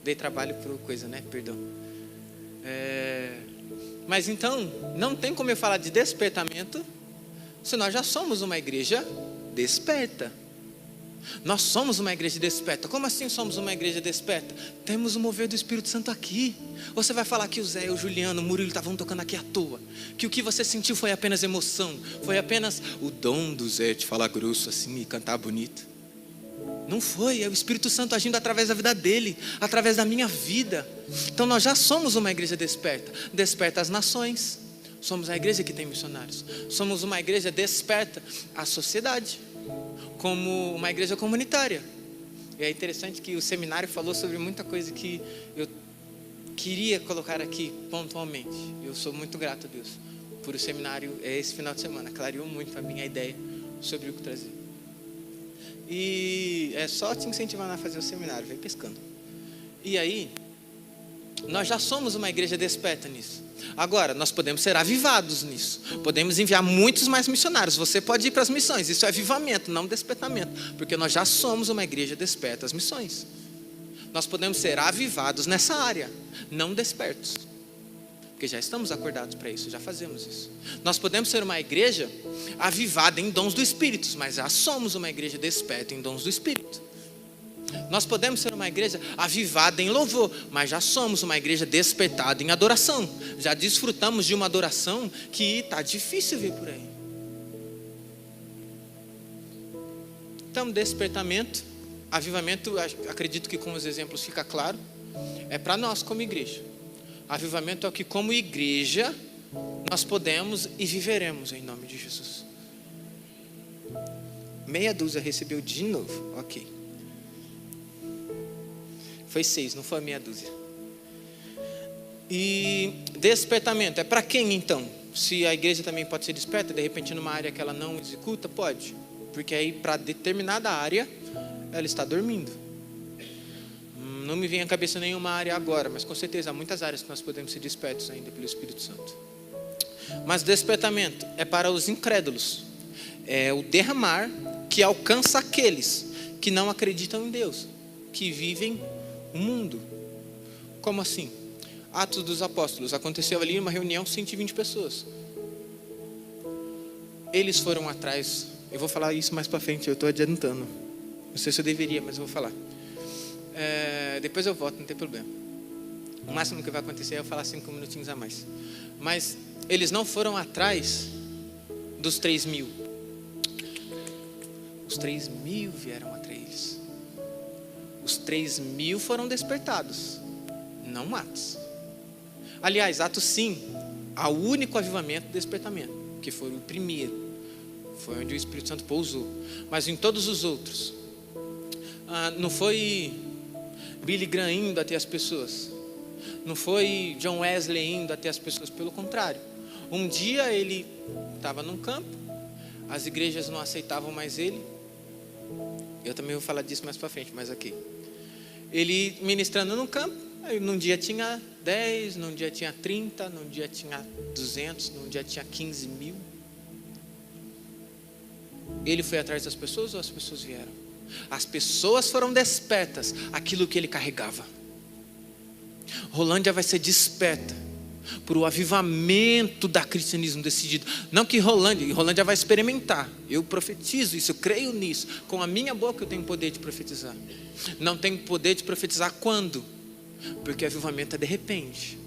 Dei trabalho por coisa, né? Perdão. Mas então, não tem como eu falar de despertamento se nós já somos uma igreja desperta. Nós somos uma igreja desperta. Como assim somos uma igreja desperta? Temos o mover do Espírito Santo aqui. Você vai falar que o Zé, o Juliano, o Murilo estavam tocando aqui à toa, que o que você sentiu foi apenas emoção, foi apenas o dom do Zé de falar grosso assim e cantar bonito. Não foi, é o Espírito Santo agindo através da vida dele, através da minha vida. Então nós já somos uma igreja desperta. Desperta as nações. Somos a igreja que tem missionários. Somos uma igreja desperta à sociedade, como uma igreja comunitária. E é interessante que o seminário falou sobre muita coisa que eu queria colocar aqui pontualmente. Eu sou muito grato a Deus por o seminário esse final de semana. Clareou muito a minha ideia sobre o que trazer. E é só te incentivando a fazer o seminário, vem pescando. E aí, nós já somos uma igreja desperta nisso. Agora, nós podemos ser avivados nisso. Podemos enviar muitos mais missionários. Você pode ir para as missões. Isso é avivamento, não despertamento. Porque nós já somos uma igreja desperta às missões. Nós podemos ser avivados nessa área, não despertos. Porque já estamos acordados para isso, já fazemos isso. Nós podemos ser uma igreja avivada em dons do Espírito, mas já somos uma igreja desperta em dons do Espírito. Nós podemos ser uma igreja avivada em louvor, mas já somos uma igreja despertada em adoração. Já desfrutamos de uma adoração que está difícil ver por aí. Então, despertamento, avivamento, acredito que com os exemplos fica claro, é para nós como igreja. Avivamento é o que como igreja nós podemos e viveremos em nome de Jesus. Meia dúzia recebeu de novo, ok. Foi 6, não foi meia dúzia. E despertamento é para quem então? Se a igreja também pode ser desperta, de repente numa área que ela não executa, pode. Porque aí para determinada área ela está dormindo. Não me vem à cabeça nenhuma área agora, mas com certeza há muitas áreas que nós podemos ser despertos ainda pelo Espírito Santo. Mas despertamento é para os incrédulos. É o derramar que alcança aqueles que não acreditam em Deus, que vivem o mundo. Como assim? Atos dos Apóstolos. Aconteceu ali uma reunião, 120 pessoas. Eles foram atrás. Eu vou falar isso mais para frente, eu estou adiantando. Não sei se eu deveria, mas eu vou falar. Depois eu volto, não tem problema. O máximo que vai acontecer é eu falar 5 minutinhos a mais. Mas eles não foram atrás dos 3.000. Os 3.000 vieram atrás deles. Os 3.000 foram despertados, não Atos. Aliás, Atos sim, ao único avivamento e despertamento, que foi o primeiro. Foi onde o Espírito Santo pousou. Mas em todos os outros, não foi Billy Graham indo até as pessoas. Não foi John Wesley indo até as pessoas. Pelo contrário. Um dia ele estava num campo. As igrejas não aceitavam mais ele. Eu também vou falar disso mais para frente, mas aqui. Ele ministrando num campo. Aí num dia tinha 10, num dia tinha 30, num dia tinha 200, num dia tinha 15.000. Ele foi atrás das pessoas ou as pessoas vieram? As pessoas foram despertas aquilo que ele carregava. Rolândia vai ser desperta por o avivamento da cristianismo decidido. Não que Rolândia vai experimentar. Eu profetizo isso, eu creio nisso. Com a minha boca eu tenho poder de profetizar. Não tenho poder de profetizar quando? Porque avivamento é de repente.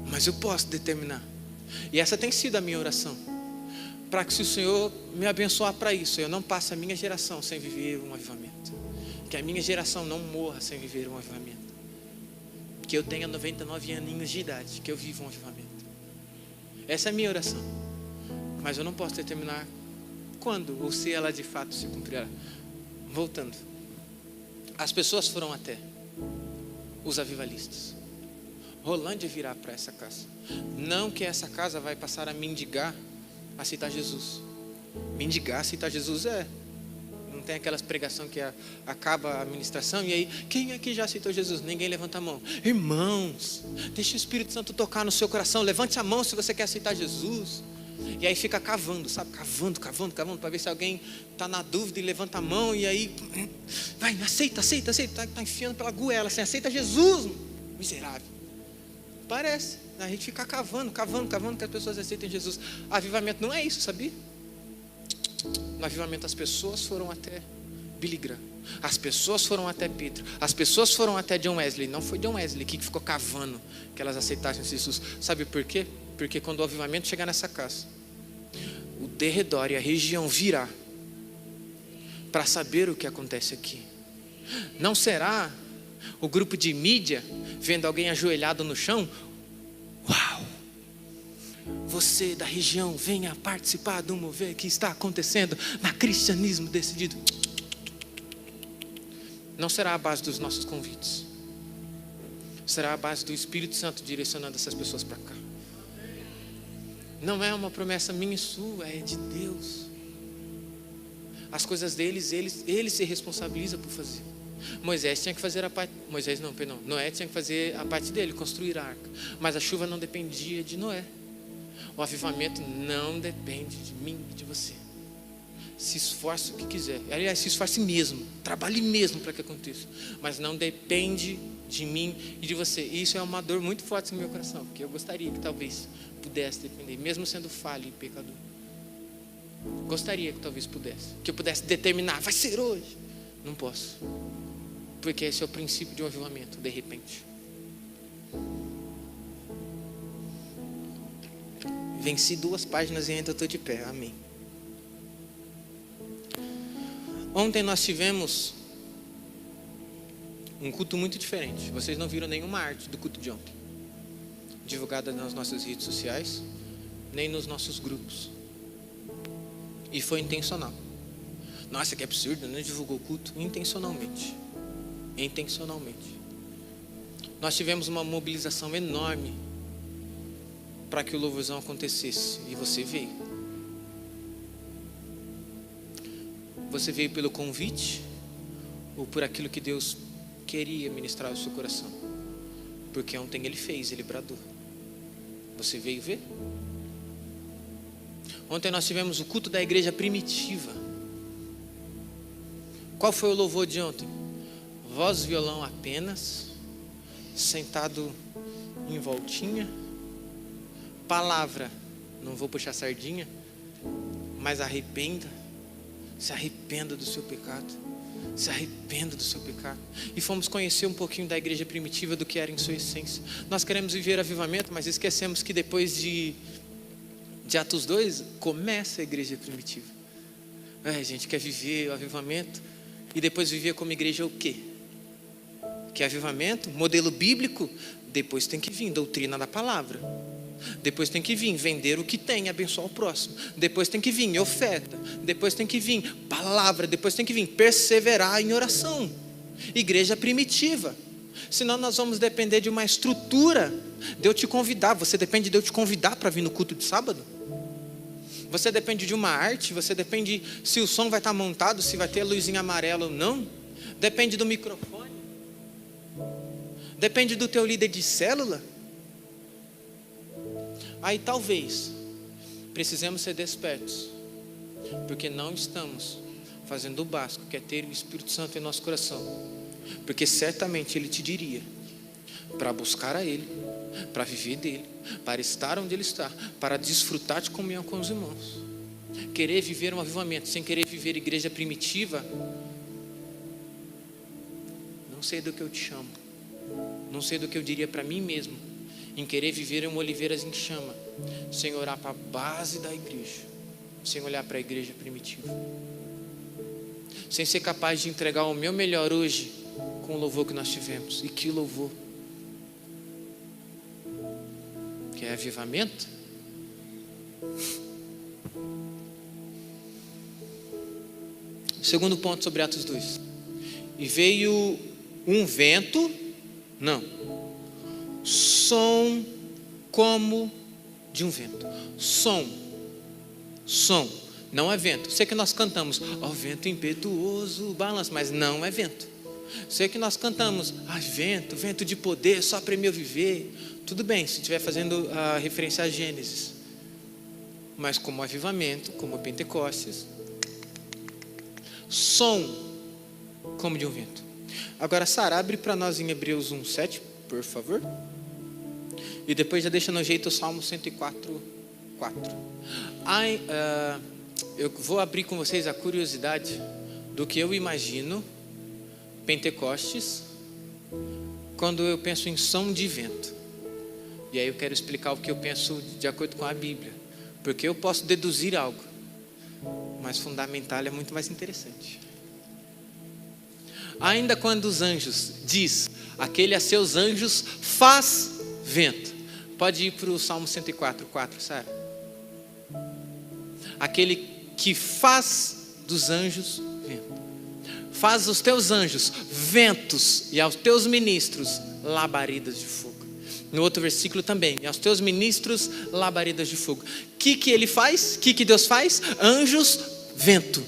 Mas eu posso determinar. E essa tem sido a minha oração. Para que se o Senhor me abençoar para isso, eu não passe a minha geração sem viver um avivamento. Que a minha geração não morra sem viver um avivamento. Que eu tenha 99 aninhos de idade, que eu viva um avivamento. Essa é a minha oração. Mas eu não posso determinar quando ou se ela de fato se cumprirá. Voltando. As pessoas foram até os avivalistas. Rolândia virá para essa casa. Não que essa casa vai passar a mendigar, aceitar Jesus. Mendigar, aceitar Jesus não tem aquelas pregação que acaba a ministração e aí, quem aqui já aceitou Jesus? Ninguém levanta a mão. Irmãos, deixa o Espírito Santo tocar no seu coração. Levante a mão se você quer aceitar Jesus. E aí fica cavando, sabe? Cavando, para ver se alguém está na dúvida e levanta a mão. E aí, vai, aceita. Está enfiando pela goela assim, aceita Jesus, miserável. Parece, a gente fica cavando que as pessoas aceitem Jesus. Avivamento não é isso, sabia? No avivamento as pessoas foram até Billy Graham. As pessoas foram até Pedro. As pessoas foram até John Wesley. Não foi John Wesley que ficou cavando que elas aceitassem Jesus. Sabe por quê? Porque quando o avivamento chegar nessa casa, o derredor e a região virá para saber o que acontece aqui. Não será o grupo de mídia vendo alguém ajoelhado no chão. Uau! Você da região venha participar do mover que está acontecendo na cristianismo decidido. Não será a base dos nossos convites. Será a base do Espírito Santo direcionando essas pessoas para cá. Não é uma promessa minha e sua, é de Deus. As coisas deles, ele se responsabiliza por fazer. Moisés tinha que fazer a parte. Noé tinha que fazer a parte dele, construir a arca. Mas a chuva não dependia de Noé. O avivamento não depende de mim e de você. Se esforce o que quiser. Aliás, se esforce mesmo. Trabalhe mesmo para que aconteça. Mas não depende de mim e de você. E isso é uma dor muito forte no meu coração. Porque eu gostaria que talvez pudesse depender. Mesmo sendo falho e pecador. Gostaria que talvez pudesse. Que eu pudesse determinar. Vai ser hoje. Não posso. Porque esse é o princípio de um avivamento. De repente. Venci 2 páginas e ainda estou de pé. Amém. Ontem nós tivemos um culto muito diferente. Vocês não viram nenhuma arte do culto de ontem, divulgada nas nossas redes sociais, nem nos nossos grupos. E foi intencional. Nossa, que absurdo, não divulgou o culto? Intencionalmente. Nós tivemos uma mobilização enorme para que o louvorzão acontecesse. E você veio. Você veio pelo convite ou por aquilo que Deus queria ministrar ao seu coração. Porque ontem Ele fez, Ele bradou. Você veio ver? Ontem nós tivemos o culto da igreja primitiva. Qual foi o louvor de ontem? Voz, violão apenas, sentado em voltinha, palavra, não vou puxar sardinha, mas se arrependa do seu pecado, se arrependa do seu pecado. E fomos conhecer um pouquinho da igreja primitiva, do que era em sua essência. Nós queremos viver avivamento, mas esquecemos que depois de Atos 2, começa a igreja primitiva. A gente quer viver o avivamento e depois viver como igreja o quê? Que é avivamento, modelo bíblico, depois tem que vir doutrina da palavra. Depois tem que vir vender o que tem, abençoar o próximo. Depois tem que vir oferta. Depois tem que vir palavra. Depois tem que vir perseverar em oração. Igreja primitiva. Senão nós vamos depender de uma estrutura de eu te convidar. Você depende de eu te convidar para vir no culto de sábado? Você depende de uma arte? Você depende se o som vai estar montado, se vai ter luzinha amarela ou não? Depende do microfone? Depende do teu líder de célula? Aí talvez precisemos ser despertos, porque não estamos fazendo o básico, que é ter o Espírito Santo em nosso coração. Porque certamente Ele te diria para buscar a Ele, para viver dEle, para estar onde Ele está, para desfrutar de comunhão com os irmãos. Querer viver um avivamento sem querer viver igreja primitiva, não sei do que eu te chamo, não sei do que eu diria para mim mesmo, em querer viver uma oliveiras em chama, sem olhar para a base da igreja, sem olhar para a igreja primitiva, sem ser capaz de entregar o meu melhor hoje com o louvor que nós tivemos. E que louvor! Que é avivamento? Segundo ponto sobre Atos 2. E veio um vento, som como de um vento. Som, não é vento. Sei que nós cantamos, ó vento impetuoso, balança, mas não é vento. Sei que nós cantamos, vento de poder, só para eu viver. Tudo bem, se estiver fazendo a referência a Gênesis. Mas como avivamento, como Pentecostes, som como de um vento. Agora, Sara, abre para nós em Hebreus 1:7, por favor. E depois já deixa no jeito o Salmo 104:4. Eu vou abrir com vocês a curiosidade do que eu imagino Pentecostes quando eu penso em som de vento. E aí eu quero explicar o que eu penso de acordo com a Bíblia, porque eu posso deduzir algo, mas fundamental é muito mais interessante. Ainda quando os anjos diz, aquele a seus anjos faz vento. Pode ir para o Salmo 104:4, Sara. Aquele que faz dos anjos vento. Faz os teus anjos ventos e aos teus ministros labaredas de fogo. No outro versículo também, e aos teus ministros labaredas de fogo. O que ele faz? O que Deus faz? Anjos, vento.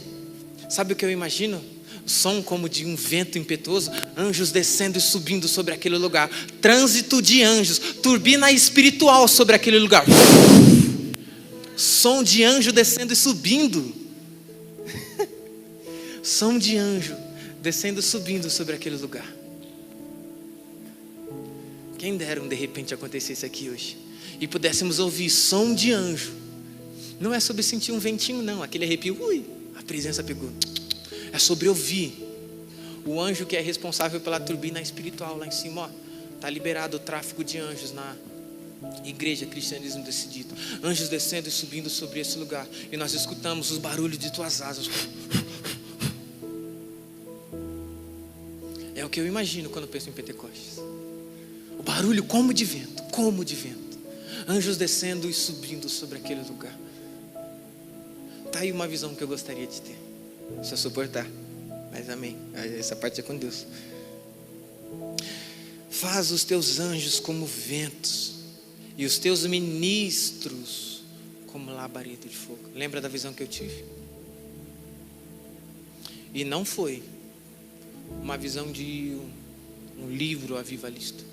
Sabe o que eu imagino? Som como de um vento impetuoso, anjos descendo e subindo sobre aquele lugar. Trânsito de anjos, turbina espiritual sobre aquele lugar. Som de anjo descendo e subindo. Som de anjo descendo e subindo sobre aquele lugar. Quem dera de repente acontecesse aqui hoje e pudéssemos ouvir som de anjo. Não é sobre sentir um ventinho não, aquele arrepio, a presença pegou. É sobre ouvir. O anjo que é responsável pela turbina espiritual lá em cima, está liberado o tráfego de anjos na igreja Cristianismo Decidido. Anjos descendo e subindo sobre esse lugar. E nós escutamos os barulhos de tuas asas. É o que eu imagino quando penso em Pentecostes. O barulho como de vento, Anjos descendo e subindo sobre aquele lugar. Está aí uma visão que eu gostaria de ter. Se eu suportar, mas amém, essa parte é com Deus. Faz os teus anjos como ventos e os teus ministros como labareda de fogo. Lembra da visão que eu tive? E não foi uma visão de um livro avivalista.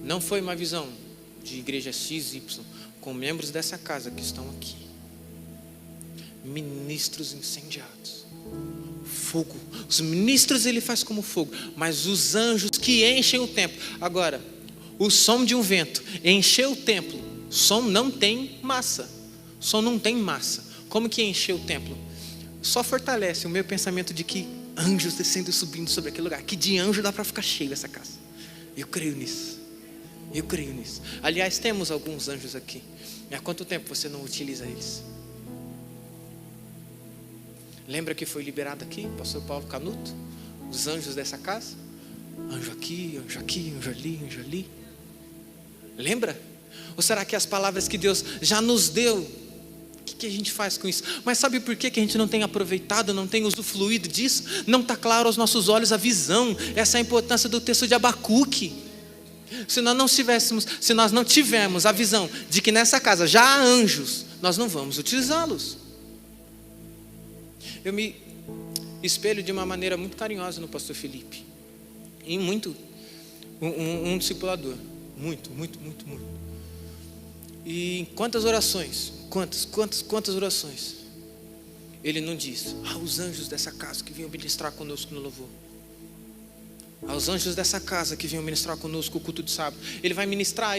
Não foi uma visão de igreja XY, com membros dessa casa que estão aqui. Ministros incendiados. Fogo. Os ministros ele faz como fogo, mas os anjos que enchem o templo. Agora, o som de um vento encheu o templo. Som não tem massa. Som não tem massa. Como que encheu o templo? Só fortalece o meu pensamento de que anjos descendo e subindo sobre aquele lugar. Que de anjo dá para ficar cheio essa casa. Eu creio nisso. Eu creio nisso. Aliás, temos alguns anjos aqui. E há quanto tempo você não utiliza eles? Lembra que foi liberado aqui, pastor Paulo Canuto? Os anjos dessa casa? Anjo aqui, anjo aqui, anjo ali, anjo ali. Lembra? Ou será que as palavras que Deus já nos deu, o que a gente faz com isso? Mas sabe por que a gente não tem aproveitado, não tem usufruído disso? Não está claro aos nossos olhos a visão. Essa é a importância do texto de Abacuque. Se nós não tivermos a visão de que nessa casa já há anjos, nós não vamos utilizá-los. Eu me espelho de uma maneira muito carinhosa no pastor Felipe. E muito, um discipulador. Muito. E quantas orações, quantas orações, ele não diz, os anjos dessa casa que vinham ministrar conosco no louvor. Aos anjos dessa casa que vinham ministrar conosco o culto de sábado. Ele vai ministrar,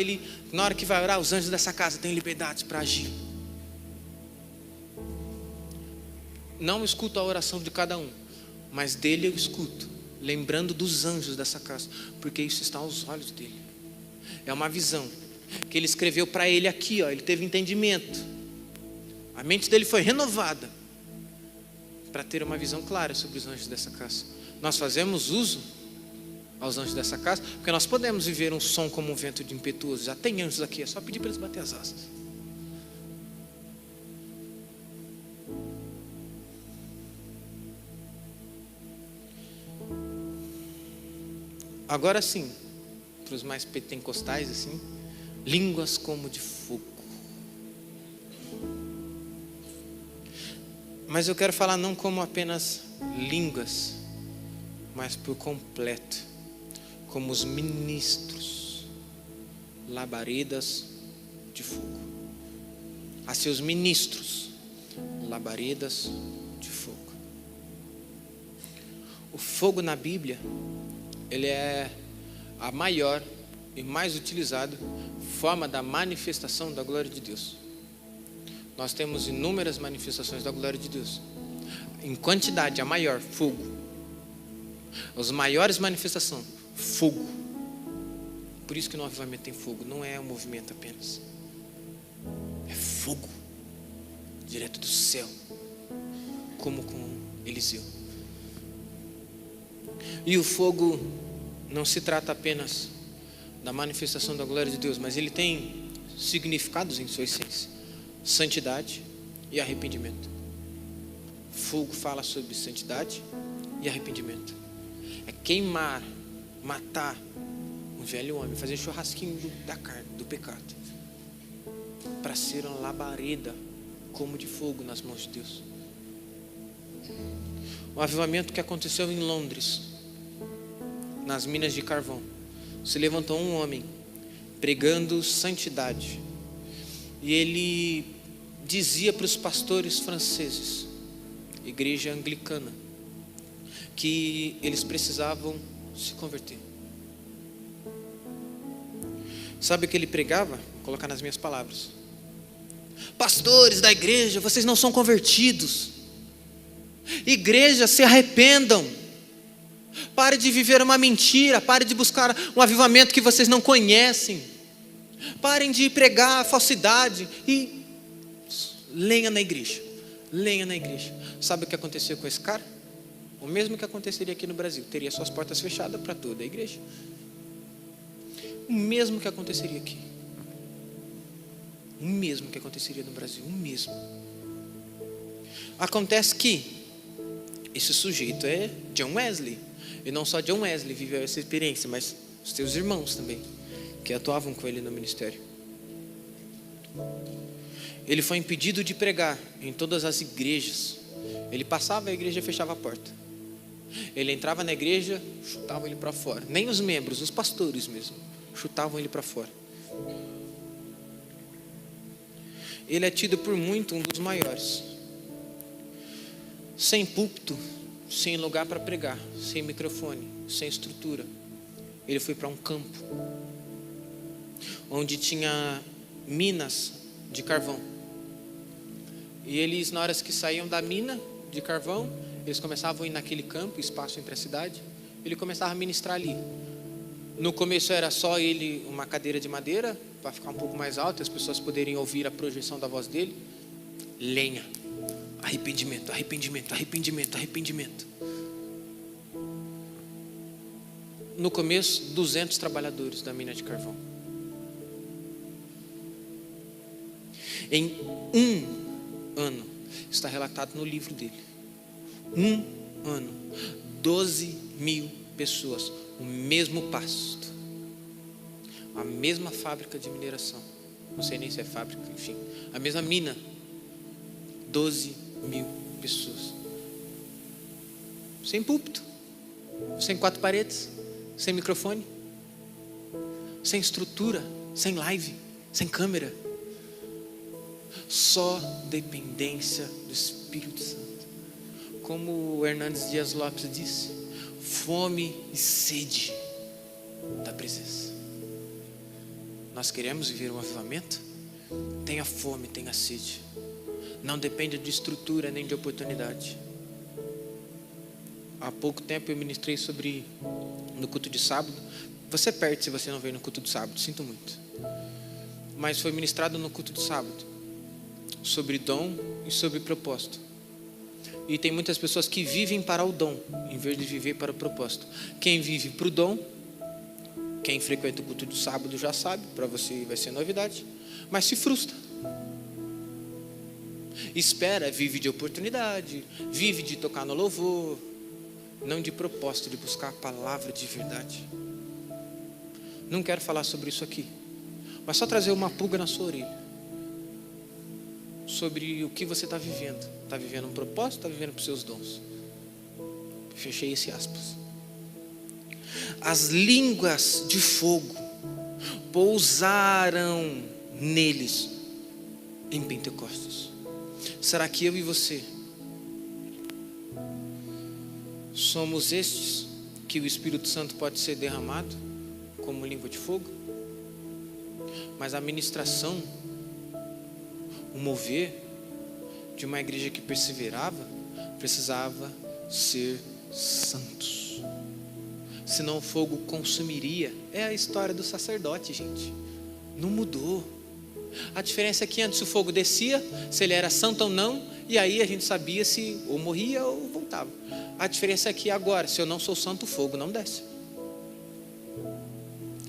na hora que vai orar, os anjos dessa casa têm liberdade para agir. Não escuto a oração de cada um, mas dele eu escuto, lembrando dos anjos dessa casa, porque isso está aos olhos dele. É uma visão que ele escreveu para ele aqui, ele teve entendimento. A mente dele foi renovada para ter uma visão clara sobre os anjos dessa casa. Nós fazemos uso aos anjos dessa casa, porque nós podemos viver um som como um vento de impetuoso. Já tem anjos aqui, é só pedir para eles bater as asas. Agora sim, para os mais pentecostais assim, línguas como de fogo. Mas eu quero falar não como apenas línguas, mas por completo, como os ministros, labaredas de fogo. A seus ministros, labaredas de fogo. O fogo na Bíblia, ele é a maior e mais utilizada forma da manifestação da glória de Deus. Nós temos inúmeras manifestações da glória de Deus. Em quantidade, a maior, fogo. As maiores manifestações, fogo. Por isso que no avivamento tem fogo. Não é um movimento apenas. É fogo. Direto do céu. Como com Eliseu. E o fogo não se trata apenas da manifestação da glória de Deus, mas ele tem significados em sua essência: santidade e arrependimento. Fogo fala sobre santidade e arrependimento. É queimar, matar um velho homem, fazer churrasquinho da carne, do pecado, para ser uma labareda como de fogo nas mãos de Deus. O avivamento que aconteceu em Londres, nas minas de carvão, se levantou um homem pregando santidade, e ele dizia para os pastores franceses, igreja anglicana, que eles precisavam se converter. Sabe o que ele pregava? Vou colocar nas minhas palavras: pastores da igreja, vocês não são convertidos. Igreja, se arrependam. Pare de viver uma mentira. Pare de buscar um avivamento que vocês não conhecem. Parem de pregar a falsidade e lenha na igreja. Lenha na igreja. Sabe o que aconteceu com esse cara? O mesmo que aconteceria aqui no Brasil. Teria suas portas fechadas para toda a igreja. O mesmo que aconteceria aqui. O mesmo que aconteceria no Brasil. O mesmo. Acontece que esse sujeito é John Wesley. E não só John Wesley viveu essa experiência, mas os seus irmãos também, que atuavam com ele no ministério. Ele foi impedido de pregar em todas as igrejas. Ele passava, a igreja fechava a porta. Ele entrava na igreja, chutavam ele para fora. Nem os membros, os pastores mesmo, chutavam ele para fora. Ele é tido por muito um dos maiores. Sem púlpito, sem lugar para pregar, sem microfone, sem estrutura. Ele foi para um campo onde tinha minas de carvão. E eles, na hora que saíam da mina de carvão, eles começavam a ir naquele campo, espaço entre a cidade. Ele começava a ministrar ali. No começo era só ele, uma cadeira de madeira, para ficar um pouco mais alto, as pessoas poderem ouvir a projeção da voz dele. Lenha, arrependimento, arrependimento, arrependimento, arrependimento. No começo, 200 trabalhadores da mina de carvão. Em um ano, está relatado no livro dele. Um ano, 12.000 pessoas, o mesmo pasto, a mesma fábrica de mineração, não sei nem se é fábrica, enfim, a mesma mina, 12.000 pessoas, sem púlpito, sem quatro paredes, sem microfone, sem estrutura, sem live, sem câmera, só dependência do Espírito Santo. Como o Hernandes Dias Lopes disse, fome e sede da presença. Nós queremos viver um avivamento? Tenha fome, tenha sede. Não depende de estrutura nem de oportunidade. Há pouco tempo eu ministrei sobre, no culto de sábado. Você perde se você não veio no culto de sábado, sinto muito. Mas foi ministrado no culto de sábado sobre dom e sobre propósito. E tem muitas pessoas que vivem para o dom, em vez de viver para o propósito. Quem vive para o dom, quem frequenta o culto do sábado já sabe, para você vai ser novidade, mas se frustra. Espera, vive de oportunidade, vive de tocar no louvor, não de propósito, de buscar a palavra de verdade. Não quero falar sobre isso aqui, mas só trazer uma pulga na sua orelha. Sobre o que você está vivendo. Está vivendo um propósito, está vivendo para os seus dons. Fechei esse aspas. As línguas de fogo pousaram neles em Pentecostes. Será que eu e você somos estes que o Espírito Santo pode ser derramado como língua de fogo? Mas a ministração, o mover de uma igreja que perseverava, precisava ser santos. Senão o fogo consumiria. É a história do sacerdote, gente. Não mudou. A diferença é que antes o fogo descia, se ele era santo ou não, e aí a gente sabia se ou morria ou voltava. A diferença é que agora, se eu não sou santo, o fogo não desce.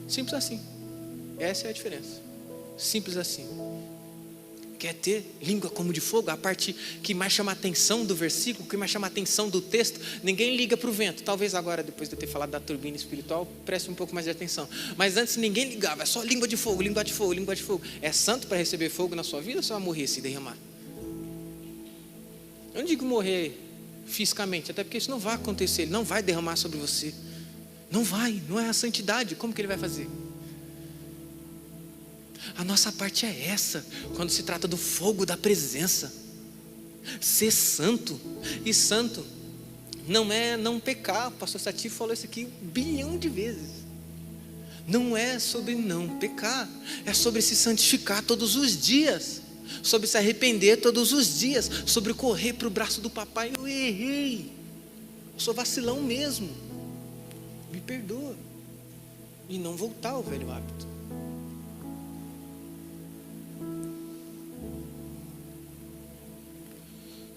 Simples assim. Essa é a diferença. Simples assim. Quer ter língua como de fogo? A parte que mais chama a atenção do versículo, que mais chama a atenção do texto. Ninguém liga para o vento. Talvez agora, depois de eu ter falado da turbina espiritual, preste um pouco mais de atenção. Mas antes ninguém ligava, é só língua de fogo, língua de fogo, língua de fogo. É santo para receber fogo na sua vida ou você vai morrer se derramar? Eu não digo morrer fisicamente, até porque isso não vai acontecer. Ele não vai derramar sobre você. Não vai, não é a santidade. Como que ele vai fazer? A nossa parte é essa, quando se trata do fogo da presença. Ser santo. E santo não é não pecar. O pastor Sati falou isso aqui 1 bilhão de vezes. Não é sobre não pecar, é sobre se santificar todos os dias, sobre se arrepender todos os dias, sobre correr para o braço do papai. Eu errei, eu sou vacilão mesmo, me perdoa. E não voltar ao velho hábito.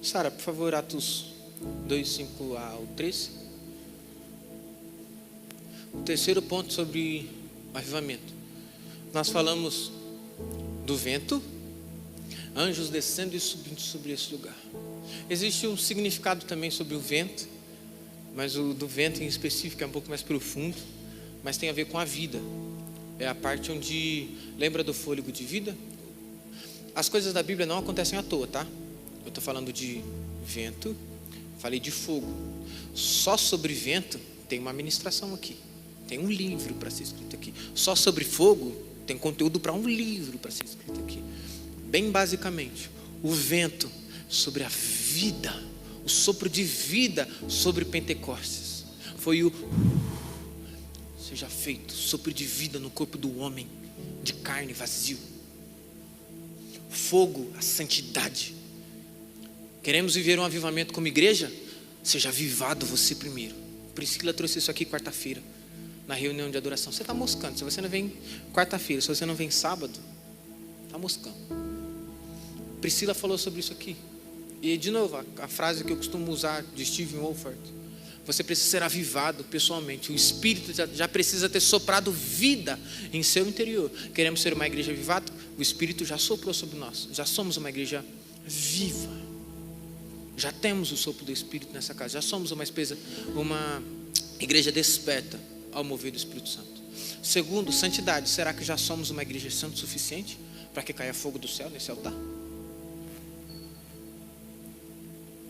Sara, por favor, Atos 2, 5 ao 13. O terceiro ponto sobre o avivamento. Nós falamos do vento, anjos descendo e subindo sobre esse lugar. Existe um significado também sobre o vento, mas o do vento em específico é um pouco mais profundo, mas tem a ver com a vida. É a parte onde, lembra do fôlego de vida? As coisas da Bíblia não acontecem à toa, tá? Eu estou falando de vento, falei de fogo. Só sobre vento tem uma ministração aqui. Tem um livro para ser escrito aqui. Só sobre fogo tem conteúdo para um livro para ser escrito aqui. Bem basicamente, o vento sobre a vida, o sopro de vida sobre Pentecostes. Foi o seja feito, sopro de vida no corpo do homem, de carne vazio. Fogo, a santidade. Queremos viver um avivamento como igreja? Seja avivado você primeiro. Priscila trouxe isso aqui quarta-feira, na reunião de adoração. Você está moscando. Se você não vem quarta-feira, se você não vem sábado, está moscando. Priscila falou sobre isso aqui. E de novo, a frase que eu costumo usar de Stephen Wolford: você precisa ser avivado pessoalmente. O Espírito já precisa ter soprado vida em seu interior. Queremos ser uma igreja avivada? O Espírito já soprou sobre nós. Já somos uma igreja viva. Já temos o sopro do Espírito nessa casa. Já somos uma igreja desperta ao mover do Espírito Santo. Segundo, santidade. Será que já somos uma igreja santa o suficiente para que caia fogo do céu nesse altar?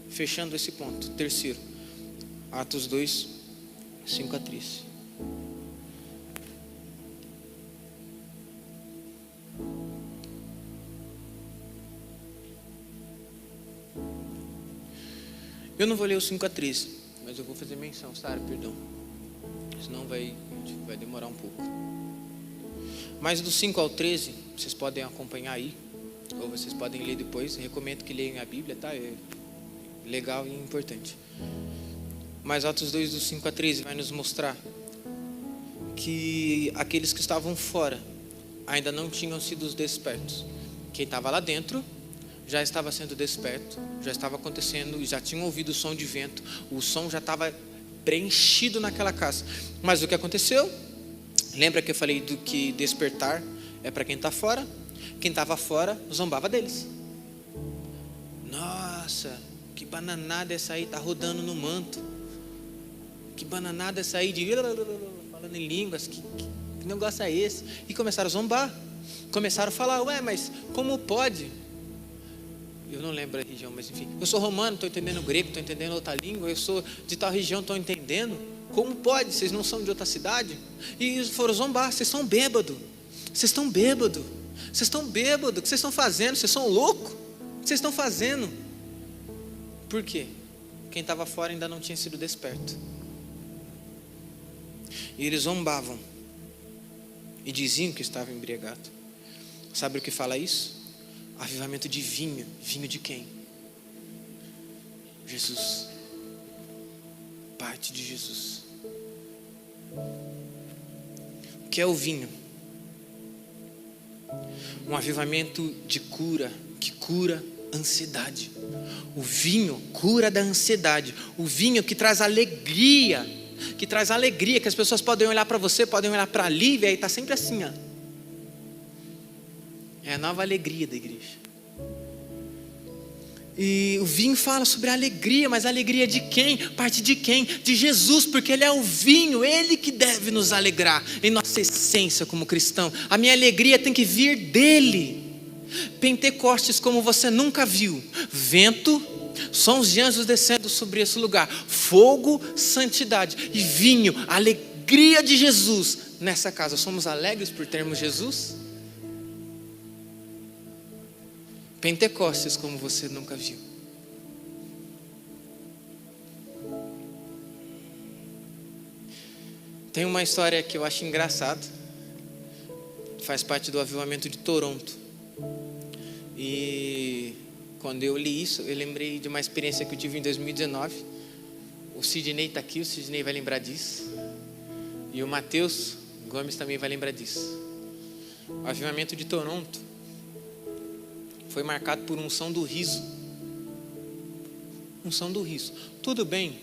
Fechando esse ponto. Terceiro, Atos 2, 5 a 13. Eu não vou ler o 5 a 13, mas eu vou fazer menção, Sara, perdão. Senão vai demorar um pouco. Mas do 5 ao 13, vocês podem acompanhar aí, ou vocês podem ler depois. Recomendo que leiam a Bíblia, tá? É legal e importante. Mas Atos 2, do 5 a 13, vai nos mostrar que aqueles que estavam fora ainda não tinham sido os despertos. Quem estava lá dentro já estava sendo desperto, já estava acontecendo, já tinham ouvido o som de vento, o som já estava preenchido naquela casa. Mas o que aconteceu? Lembra que eu falei do que despertar é para quem está fora? Quem estava fora zombava deles. Nossa, que bananada essa aí, está rodando no manto. Que bananada essa aí de falando em línguas, que negócio é esse? E começaram a zombar, começaram a falar: ué, mas como pode? Eu não lembro a região, mas enfim, eu sou romano, estou entendendo grego, estou entendendo outra língua, eu sou de tal região, estou entendendo. Como pode? Vocês não são de outra cidade? E foram zombar: vocês estão bêbados, vocês estão bêbados, vocês estão bêbados, o que vocês estão fazendo? Vocês são loucos? O que vocês estão fazendo? Por quê? Quem estava fora ainda não tinha sido desperto. E eles zombavam e diziam que estavam embriagados. Sabe o que fala isso? Avivamento de vinho. Vinho de quem? Jesus. Parte de Jesus. O que é o vinho? Um avivamento de cura, que cura ansiedade. O vinho cura da ansiedade. O vinho que traz alegria, que as pessoas podem olhar para você, podem olhar para a Lívia e está sempre assim, ó. É a nova alegria da igreja. E o vinho fala sobre a alegria, mas a alegria de quem? Parte de quem? De Jesus, porque Ele é o vinho, Ele que deve nos alegrar em nossa essência como cristão. A minha alegria tem que vir dEle. Pentecostes como você nunca viu. Vento, sons de anjos descendo sobre esse lugar. Fogo, santidade e vinho, a alegria de Jesus nessa casa. Somos alegres por termos Jesus? Pentecostes como você nunca viu. Tem uma história que eu acho engraçada. Faz parte do avivamento de Toronto. E quando eu li isso, eu lembrei de uma experiência que eu tive em 2019. O Sidney está aqui, o Sidney vai lembrar disso. E o Matheus Gomes também vai lembrar disso. O avivamento de Toronto foi marcado por unção do riso. Unção do riso. Tudo bem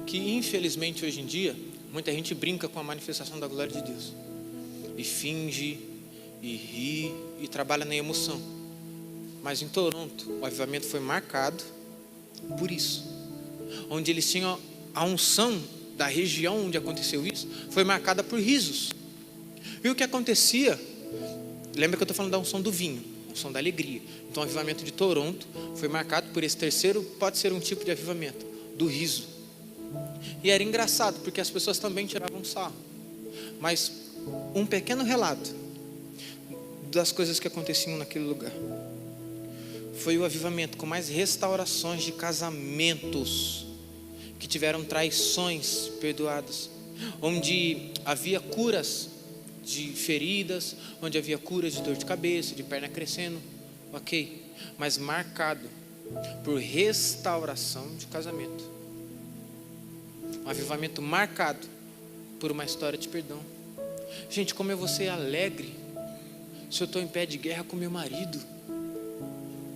que, infelizmente, hoje em dia, muita gente brinca com a manifestação da glória de Deus. E finge, e ri, e trabalha na emoção. Mas em Toronto, o avivamento foi marcado por isso. Onde eles tinham a unção da região onde aconteceu isso, foi marcada por risos. E o que acontecia? Lembra que eu estou falando da unção do vinho. unção da alegria. Então o avivamento de Toronto foi marcado por esse terceiro, pode ser um tipo de avivamento, do riso. E era engraçado, porque as pessoas também tiravam sarro. Mas um pequeno relato das coisas que aconteciam naquele lugar. Foi o avivamento com mais restaurações de casamentos que tiveram traições perdoadas, onde havia curas de feridas, onde havia curas de dor de cabeça, de perna crescendo, ok, mas marcado por restauração de casamento. Um avivamento marcado por uma história de perdão. Gente, como eu vou ser alegre se eu estou em pé de guerra com meu marido?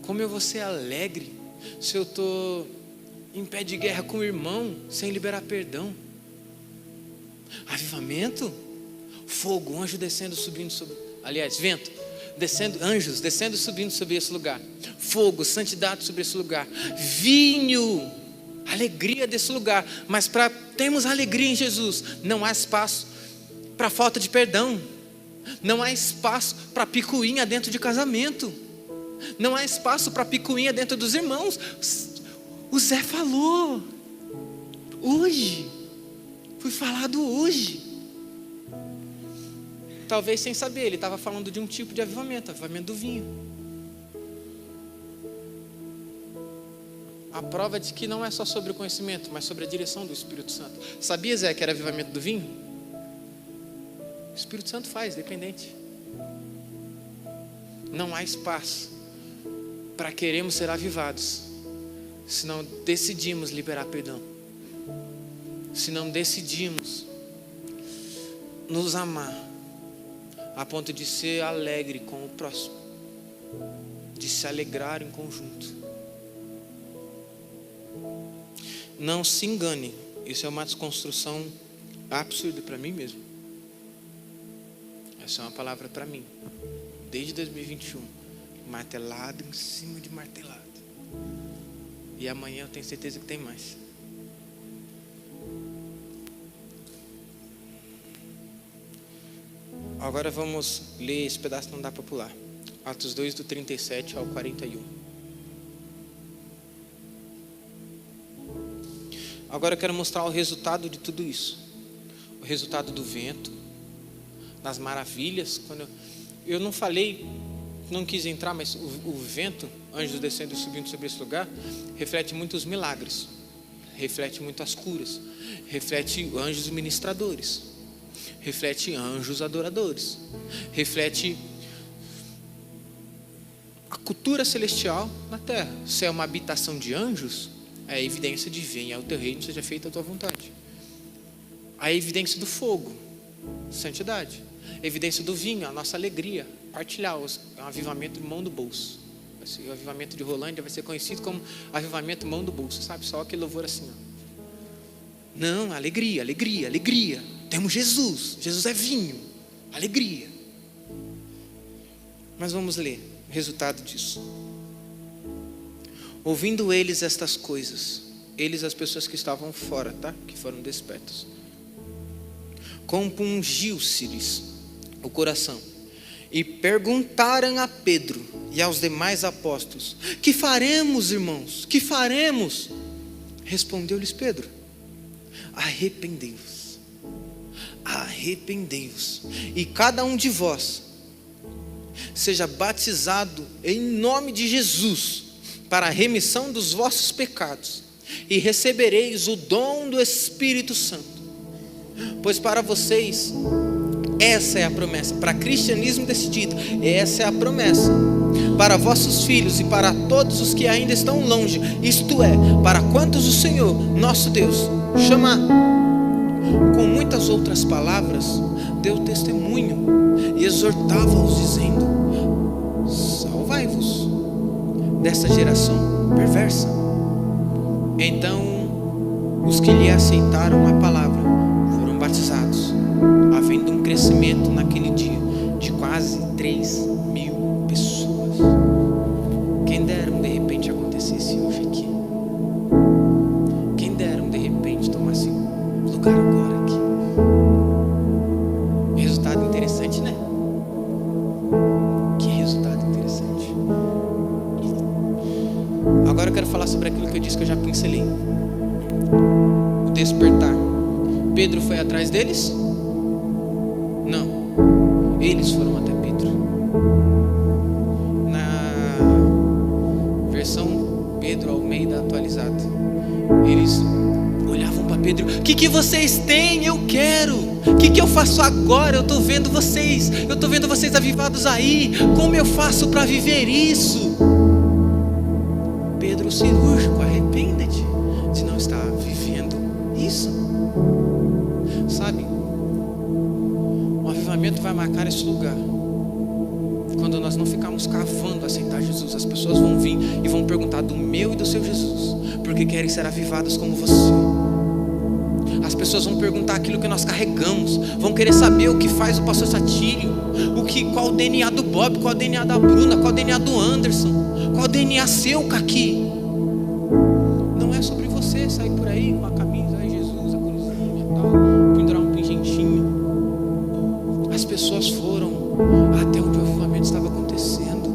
Como eu vou ser alegre se eu estou em pé de guerra com o irmão sem liberar perdão? Avivamento, fogo, anjo descendo, subindo sobre, aliás, vento, descendo, anjos descendo e subindo sobre esse lugar, fogo, santidade sobre esse lugar, vinho, alegria desse lugar. Mas para termos alegria em Jesus, não há espaço para falta de perdão, não há espaço para picuinha dentro de casamento, não há espaço para picuinha dentro dos irmãos. O Zé falou hoje, foi falado hoje, talvez sem saber, ele estava falando de um tipo de avivamento, avivamento do vinho. A prova de que não é só sobre o conhecimento, mas sobre a direção do Espírito Santo. Sabia, Zé, que era avivamento do vinho? O Espírito Santo faz, dependente. Não há espaço para queremos ser avivados se não decidimos liberar perdão, se não decidimos nos amar a ponto de ser alegre com o próximo, de se alegrar em conjunto. Não se engane, isso é uma desconstrução absurda para mim mesmo. Essa é uma palavra para mim, desde 2021, martelado em cima de martelado. E amanhã eu tenho certeza que tem mais. Agora vamos ler esse pedaço, não dá para pular. Atos 2, do 37 ao 41. Agora eu quero mostrar o resultado de tudo isso. O resultado do vento, das maravilhas. Quando eu não falei, não quis entrar, mas o vento, anjos descendo e subindo sobre esse lugar, reflete muito os milagres, reflete muito as curas, reflete anjos ministradores, reflete anjos adoradores, reflete a cultura celestial na terra. Se é uma habitação de anjos, é a evidência de venha ao teu reino, seja feita a tua vontade. A evidência do fogo, santidade. A evidência do vinho, a nossa alegria, partilhar, é um avivamento de mão do bolso. O avivamento de Rolândia vai ser conhecido como avivamento mão do bolso, sabe? Só aquele louvor assim, ó. Não, alegria, alegria, alegria. Temos Jesus, Jesus é vinho, alegria. Mas vamos ler o resultado disso. Ouvindo eles estas coisas, eles, as pessoas que estavam fora, tá? Que foram despertas, compungiu-se-lhes o coração e perguntaram a Pedro e aos demais apóstolos: que faremos, irmãos? Que faremos? Respondeu-lhes Pedro: arrependei-vos, arrependei-vos, e cada um de vós seja batizado em nome de Jesus para a remissão dos vossos pecados, e recebereis o dom do Espírito Santo. Pois para vocês essa é a promessa, para cristianismo decidido, essa é a promessa, para vossos filhos e para todos os que ainda estão longe, isto é, para quantos o Senhor, nosso Deus, chamar. Com muitas outras palavras, deu testemunho e exortava-os, dizendo: salvai-vos desta geração perversa. Então os que lhe aceitaram a palavra foram batizados, havendo um crescimento naquele dia de quase 3.000 pessoas. Quem dera de repente acontecesse hoje aqui. Quem dera de repente tomasse lugar agora aqui. Resultado interessante, né? Que resultado interessante. falar sobre aquilo que eu disse que eu já pincelei. O despertar. Pedro foi atrás deles? Não. Eles foram até Pedro. Na versão Pedro Almeida atualizada, eles olhavam para Pedro: o que vocês têm? Eu quero. O que eu faço agora? Eu estou vendo vocês avivados aí. Como eu faço para viver isso? Pedro cirúrgico, arrependa-te se não está vivendo isso. Sabe, o avivamento vai marcar esse lugar. Quando nós não ficarmos cavando aceitar Jesus, as pessoas vão vir e vão perguntar do meu e do seu Jesus, porque querem ser avivadas como você. As pessoas vão perguntar aquilo que nós carregamos, vão querer saber o que faz o pastor Satírio, qual o DNA do Bob, qual o DNA da Bruna, qual o DNA do Anderson, qual o DNA seu, Caqui. Não é sobre você sair por aí com a camisa, ai Jesus, a cruzinha e tal, pendurar um pingentinho. As pessoas foram até onde o avivamento estava acontecendo.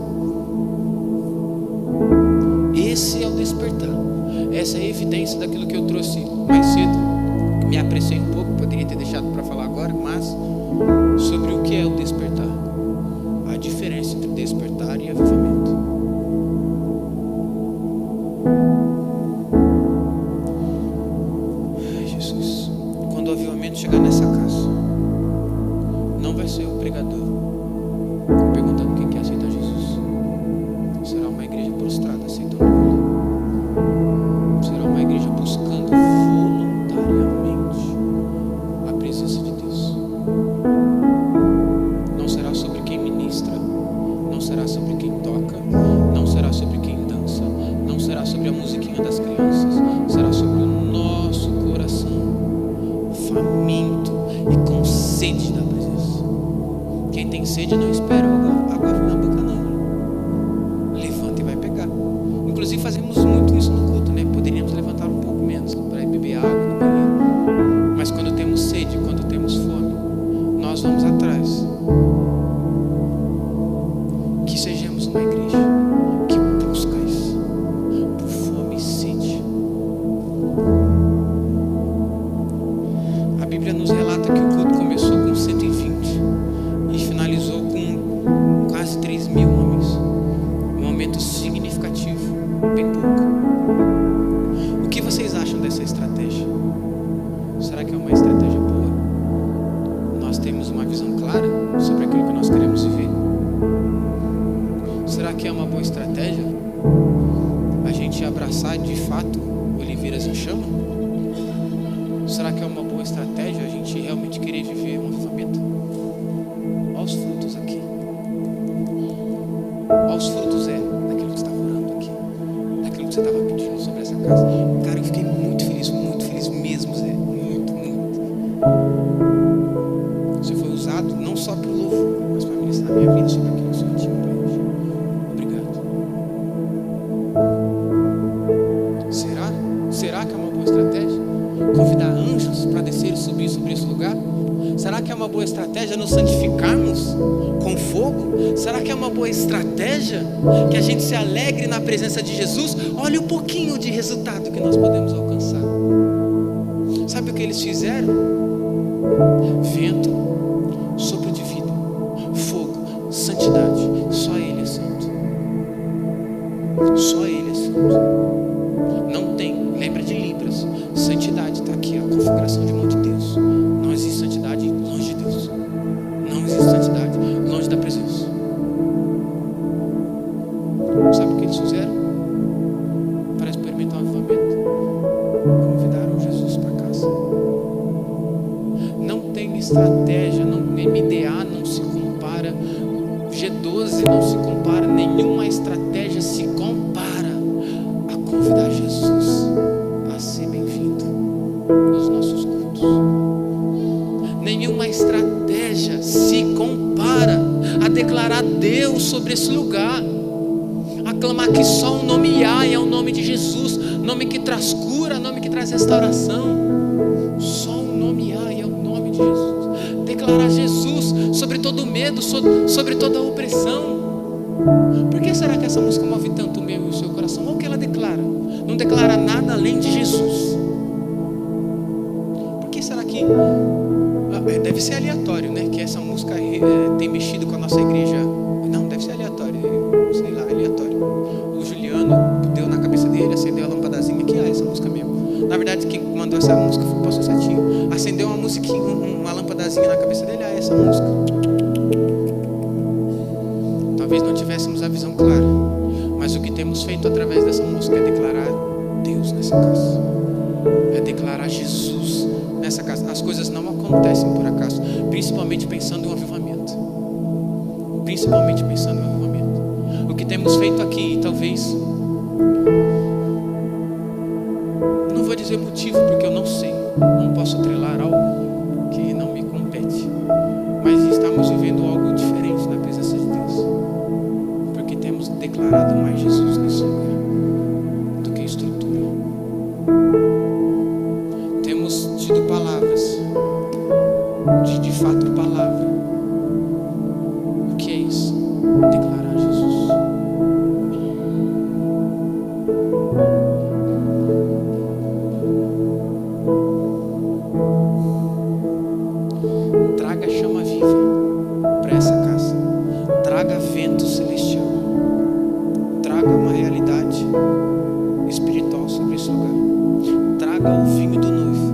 Esse é o despertar. Essa é a evidência daquilo que eu trouxe mais cedo. Me apressei um pouco, poderia ter deixado para falar agora, mas sobre o que é o despertar, a diferença entre despertar e avivamento. Ai, Jesus, quando o avivamento chegar nessa casa, não vai ser o pregador perguntando quem quer aceitar Jesus. Será uma igreja prostrada aceitando Ele. Será uma igreja buscando voluntariamente a presença de Deus. Não será sobre quem ministra, não será sobre quem toca, não será sobre quem dança, não será sobre a musiquinha das crianças, será sobre o nosso coração faminto e com sede da presença. Quem tem sede não espera água na boca não. Levanta e vai pegar. Inclusive fazemos muito isso no culto, né? Poderíamos levantar um pouco menos para ir beber água no banheiro. Mas quando temos sede, quando temos fome, nós vamos atrás. Que sejamos uma igreja que busca isso, por fome e sede. A Bíblia nos relata que o culto começou com 120 e finalizou com quase 3.000 homens. Um aumento significativo, bem pouco. O que vocês acham dessa estratégia? Será que é uma estratégia boa? Nós temos uma visão clara sobre aquilo que nós queremos viver? Será que é uma boa estratégia a gente abraçar de fato oliveiras em chama? Será que é uma boa estratégia a gente realmente querer viver um avivamento? Olha os frutos aqui. Olha os frutos daquilo que você estava orando aqui, daquilo que você estava pedindo sobre essa casa. Cara, eu fiquei muito feliz mesmo, Zé. Muito. Você foi usado não só para o louvor, mas para ministrar a minha vida sobre aquilo que o Senhor tinha para hoje. Obrigado. Será que é uma boa estratégia convidar anjos para descer e subir sobre esse lugar? Será que é uma boa estratégia nos santificarmos com fogo? Será que é uma boa estratégia que a gente se alegre na presença de Jesus? Olha o pouquinho de resultado que nós podemos alcançar. Sabe o que eles fizeram? Vento, sopro de vida, fogo, santidade. Só Ele é santo. Só Ele é santo. Não tem, lembra de Libras. Santidade está aqui, a configuração de mão de Deus. Não existe santidade longe de Deus. Não existe santidade longe da presença. Sabe o que eles fizeram para experimentar o avivamento? Convidaram Jesus para casa. Não tem estratégia, MDA não se compara, G12 não se compara, nenhuma estratégia se compara a convidar Jesus a ser bem-vindo nos nossos cultos. Nenhuma estratégia se compara a declarar Deus sobre esse lugar, a clamar que só o nome Yah é o nome de Jesus, nome que traz cura, nome que traz restauração. Só o nome Yah é o nome de Jesus. Declarar Jesus sobre todo medo, sobre toda opressão. Por que será que essa música move tanto o meu e o seu coração? Olha o que ela declara: declarar nada além de Jesus. Por que será que... deve ser aleatório, né? Que essa música tem mexido com a nossa igreja. Não, deve ser aleatório. Sei lá, aleatório. O Juliano deu na cabeça dele, acendeu a lampadazinha aqui. Essa música mesmo. Na verdade, quem mandou essa música foi o pastor Setinho. Acendeu uma musiquinha, uma lampadazinha na cabeça dele. Essa música. Talvez não tivéssemos a visão clara, mas o que temos feito através dessa música é declarar Deus nessa casa, é declarar Jesus nessa casa. As coisas não acontecem por acaso, principalmente pensando em um avivamento. O que temos feito aqui, talvez, não vou dizer motivo, porque eu não sei, não posso atrelar algo que não me compete, mas estamos vivendo algo diferente na presença de Deus, porque temos declarado mais Jesus nesse lugar do que estrutura. Temos tido palavras, de fato palavra. O que é isso? Declarar Jesus. Traga chama viva para essa casa. Traga vento celestial. Traga uma realidade espiritual sobre esse lugar. Traga o vinho do noivo.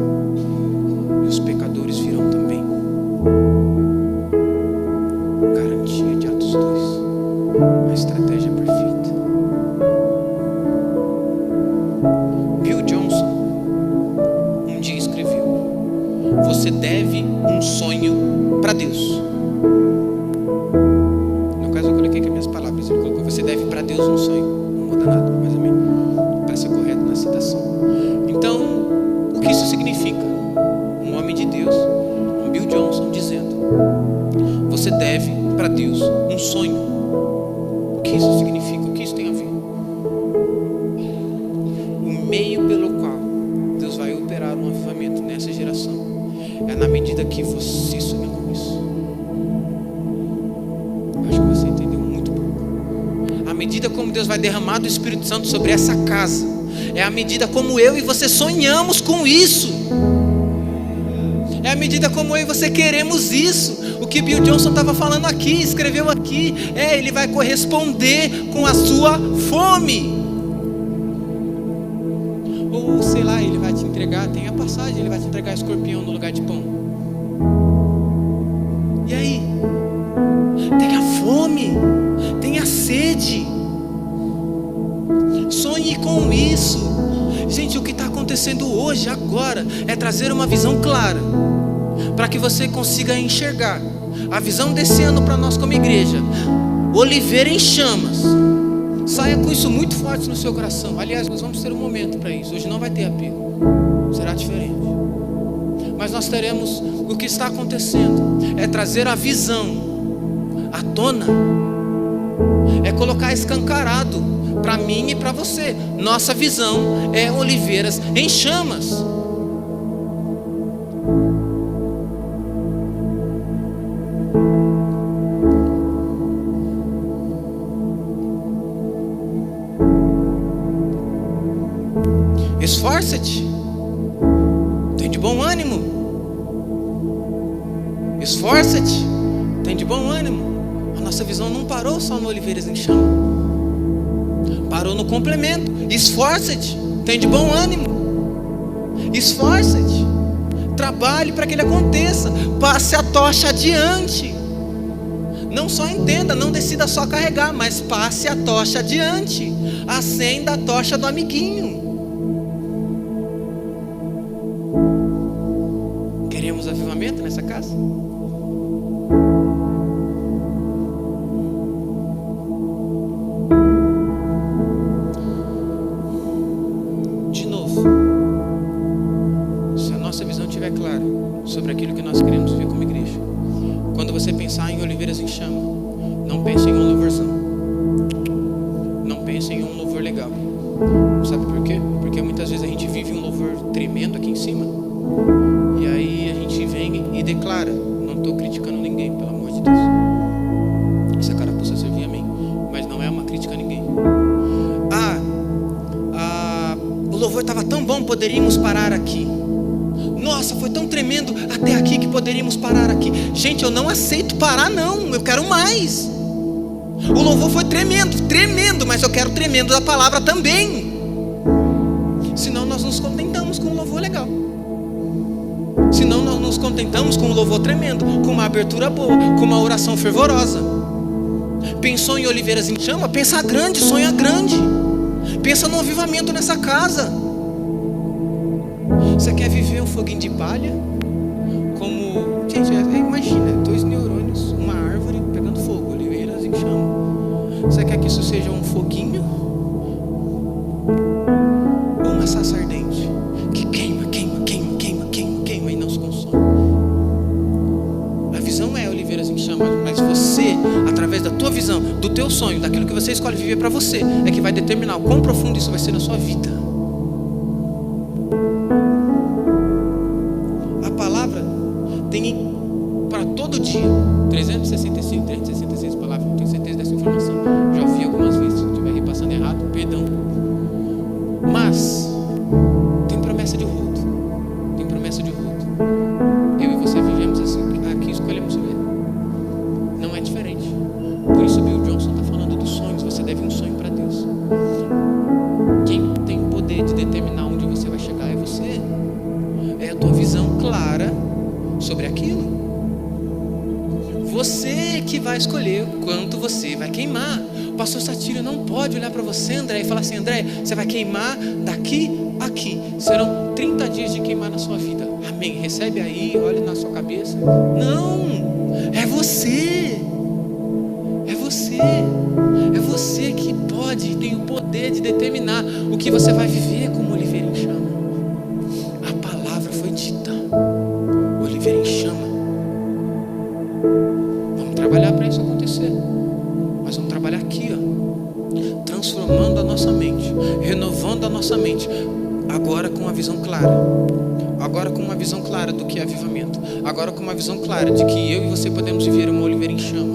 E os pecadores virão também. Garantia de Atos 2. A estratégia perfeita. Bill Johnson um dia escreveu: você deve um sonho para Deus. No caso eu coloquei aqui as minhas palavras. Ele colocou: você deve para Deus um sonho. Não muda nada, mas amém, para ser correto na citação. Então, o que isso significa? Um homem de Deus, um Bill Johnson, dizendo: você deve para Deus um sonho. O que isso significa? O que isso tem a ver? O meio pelo qual Deus vai operar um avivamento nessa geração é na medida que você sonha com isso. Acho que você entendeu muito pouco. A medida como Deus vai derramar do Espírito Santo sobre essa casa é a medida como eu e você sonhamos com isso. É a medida como eu e você queremos isso. O que Bill Johnson estava falando aqui, escreveu aqui, ele vai corresponder com a sua fome. Ou sei lá, ele vai te entregar, tem a passagem, ele vai te entregar escorpião no lugar de pão. E aí? Tenha fome, tenha sede, sonhe com isso. Gente, o que está acontecendo hoje, agora, é trazer uma visão clara, para que você consiga enxergar a visão desse ano para nós como igreja. Oliveira em chamas. Saia com isso muito forte no seu coração. Aliás, nós vamos ter um momento para isso. Hoje não vai ter apelo, será diferente. Mas nós teremos o que está acontecendo. É trazer a visão à tona. É colocar escancarado para mim e para você. Nossa visão é oliveiras em chamas. Esforça-te, tem de bom ânimo. Esforça-te, tem de bom ânimo. A nossa visão não parou só no Oliveiras em Chama, parou no complemento. Esforça-te, tem de bom ânimo. Esforça-te, trabalhe para que ele aconteça. Passe a tocha adiante. Não só entenda, não decida só carregar, mas passe a tocha adiante. Acenda a tocha do amiguinho. Queremos avivamento nessa casa? De novo, se a nossa visão estiver clara sobre aquilo que nós queremos ver como igreja, quando você pensar em Oliveiras em Chama, não pense em um louvorzão, não pense em um louvor legal. Sabe por quê? Porque muitas vezes a gente vive um louvor tremendo aqui em cima, e aí a gente vem e declara. Não estou criticando ninguém, pelo amor de Deus. Essa carapuça servia a mim, mas não é uma crítica a ninguém. louvor estava tão bom, poderíamos parar aqui. Nossa, foi tão tremendo até aqui que poderíamos parar aqui. Gente, eu não aceito parar não, eu quero mais. O louvor foi tremendo, tremendo, mas eu quero tremendo da palavra também. Senão nós nos contentamos com um louvor legal. Senão nós nos contentamos com um louvor tremendo, com uma abertura boa, com uma oração fervorosa. Pensou em Oliveiras em Chama? Pensa grande, sonha grande. Pensa no avivamento nessa casa. Você quer viver um foguinho de palha? Como, gente, imagina, 2 neurônios, uma árvore pegando fogo, Oliveiras em Chama. Você quer que isso seja um foguinho? Ou uma sarça ardente? Que queima, queima, queima, queima, queima, queima e não se consome. A visão é Oliveiras em Chama, mas você, através da tua visão, do teu sonho, daquilo que você escolhe viver para você, é que vai determinar o quão profundo isso vai ser na sua vida. A palavra tem para todo dia 365, 366 palavras. Não tenho certeza dessa informação, já ouvi algumas vezes. Se eu estiver repassando errado, perdão. Mas tem promessa de rodo. Tem promessa de rodo. Eu e você vivemos assim, aqui escolhemos viver. Não é diferente. Por isso o Bill Johnson está falando dos sonhos. Você deve um sonho para Deus. Quem tem o poder de determinar onde você vai chegar é você. É a tua visão clara sobre aquilo. Você que vai escolher quanto você vai queimar. O pastor Satírio não pode olhar para você, André, e falar assim: André, você vai queimar daqui a aqui. Serão 30 dias de queimar na sua vida. Amém. Recebe aí, olhe na sua cabeça. Não, é você. É você. É você que pode e tem o poder de determinar o que você vai viver como Oliveira em Chama. A palavra foi dita. Oliveira em Chama. Vamos trabalhar para isso acontecer. Mas vamos trabalhar aqui, ó, transformando a nossa mente, renovando a nossa mente, agora com uma visão clara. Agora com uma visão clara do que é avivamento. Agora com uma visão clara de que eu e você podemos viver uma Oliveira em Chama.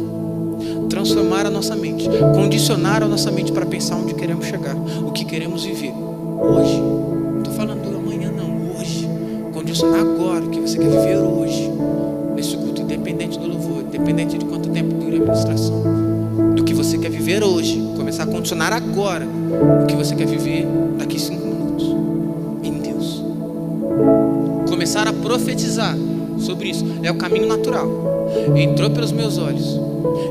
Transformar a nossa mente, condicionar a nossa mente para pensar onde queremos chegar, o que queremos viver hoje. Não estou falando do amanhã não, hoje. Condicionar agora o que você quer viver hoje, nesse culto, independente do louvor, independente de quanto tempo dura a ministração, do que você quer viver hoje. Começar a condicionar agora o que você quer viver daqui 5 minutos em Deus. Começar a profetizar sobre isso é o caminho natural. Entrou pelos meus olhos,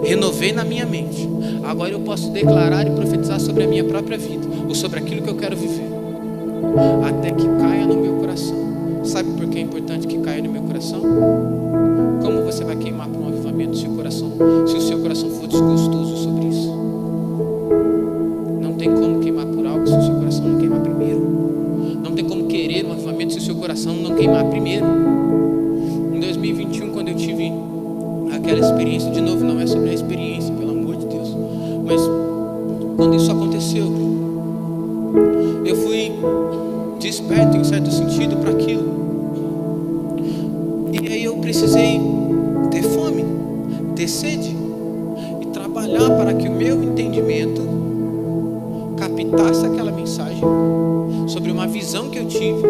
renovei na minha mente. Agora eu posso declarar e profetizar sobre a minha própria vida, ou sobre aquilo que eu quero viver, até que caia no meu coração. Sabe por que é importante que caia no meu coração? Como você vai queimar para um avivamento se o seu coração for desgostoso sobre isso? Não tem como queimar por algo se o seu coração não queimar primeiro. Não tem como querer um avivamento se o seu coração não queimar primeiro. Em 2021, quando eu tive aquela experiência, de novo, não é sobre a experiência, pelo amor de Deus, mas quando isso aconteceu, eu fui desperto em certo sentido para aquilo. E aí eu precisei ter fome, ter sede e trabalhar para que o meu entendimento captasse aquela mensagem sobre uma visão que eu tive,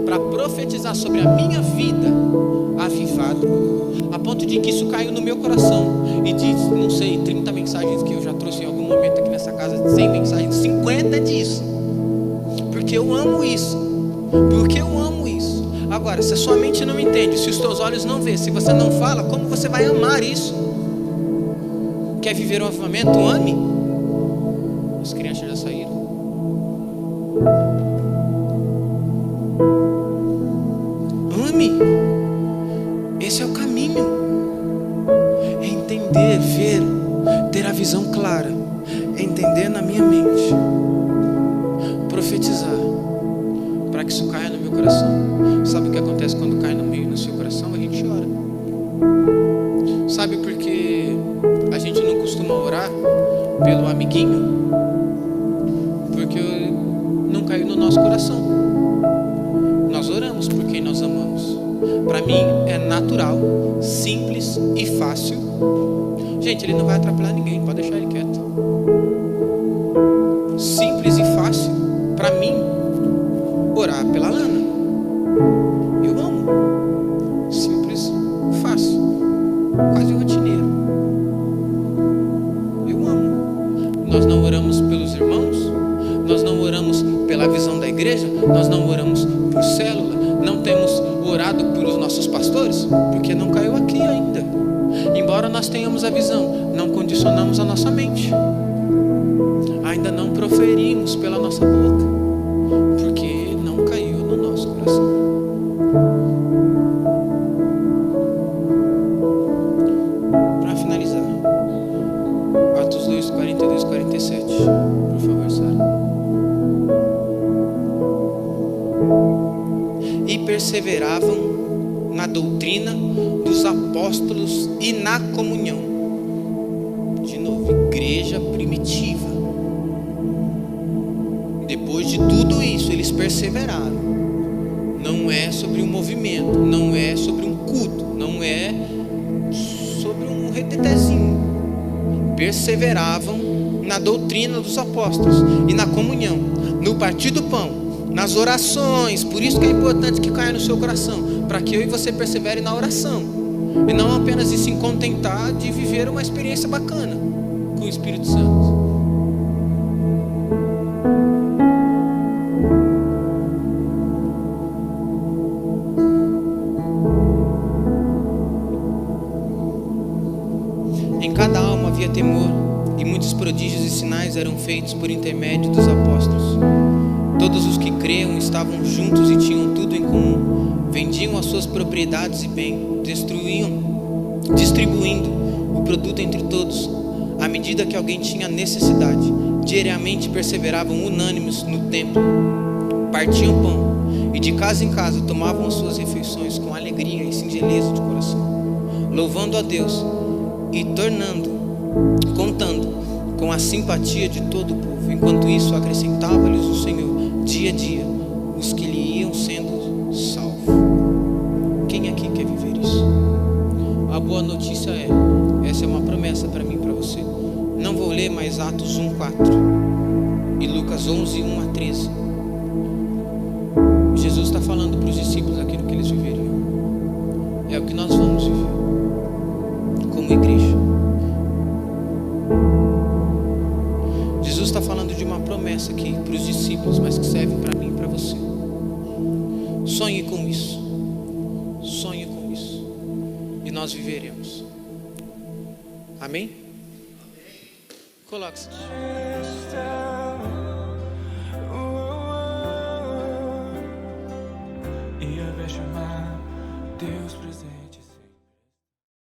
para profetizar sobre a minha vida avivada, a ponto de que isso caiu no meu coração. E de, não sei, 30 mensagens que eu já trouxe em algum momento aqui nessa casa, 100 mensagens, 50 disso, porque eu amo isso, porque eu amo isso. Agora, se a sua mente não entende, se os teus olhos não vê, se você não fala, como você vai amar isso? Quer viver um avivamento? Ame. As crianças já saíram. Ame. Esse é o caminho. É entender, ver, ter a visão clara, é entender na minha mente, profetizar, para que isso caia no meu coração. Sabe o que acontece quando cai no meio no seu coração? A gente ora. Sabe por que a gente não costuma orar pelo amiguinho? Porque não caiu no nosso coração. Nós oramos por quem nós amamos. Para mim é natural, simples e fácil. Gente, ele não vai atrapalhar ninguém, pode deixar ele quieto. Simples e fácil para mim orar pela Lana. Eu amo. Simples, fácil, quase rotineiro. Eu amo. Nós não oramos pelos irmãos, nós não oramos pela visão da igreja, nós não oramos por célula, não temos orado pelos nossos pastores, porque não caiu aqui ainda. Embora nós tenhamos a visão, não condicionamos a nossa mente. Ainda não proferimos pela nossa boca, porque não caiu no nosso coração. Para finalizar, Atos 2, 42 e 47. Por favor, Sara. E perseveravam na doutrina dos apóstolos e na comunhão. De novo, igreja primitiva. Depois de tudo isso, eles perseveraram. Não é sobre um movimento, não é sobre um culto, não é sobre um retetezinho. Perseveravam na doutrina dos apóstolos e na comunhão, no partir do pão, nas orações. Por isso que é importante que caia no seu coração, para que eu e você persevere na oração, e não apenas em se contentar de viver uma experiência bacana com o Espírito Santo. Em cada alma havia temor, e muitos prodígios e sinais eram feitos por intermédio dos apóstolos. Todos os que criam estavam juntos e tinham tudo em comum. Vendiam as suas propriedades e bem, distribuindo o produto entre todos, à medida que alguém tinha necessidade. Diariamente perseveravam unânimes no templo, partiam pão, e de casa em casa tomavam as suas refeições com alegria e singeleza de coração, louvando a Deus e contando com a simpatia de todo o povo. Enquanto isso, acrescentava-lhes o Senhor dia a dia os que lhe iam sendo salvos. Quem aqui quer viver isso? A boa notícia é, essa é uma promessa para mim e para você. Não vou ler mais Atos 1:4 e Lucas 11:1-13. Jesus está falando para os discípulos aquilo que eles viveriam. É o que nós vamos viver como igreja. Jesus está falando de uma promessa aqui para os discípulos, mas que serve para mim e para você. Sonhe com isso. Sonhe com isso. E nós viveremos. Amém? Coloque-se. E eu vejo chamar Deus presente.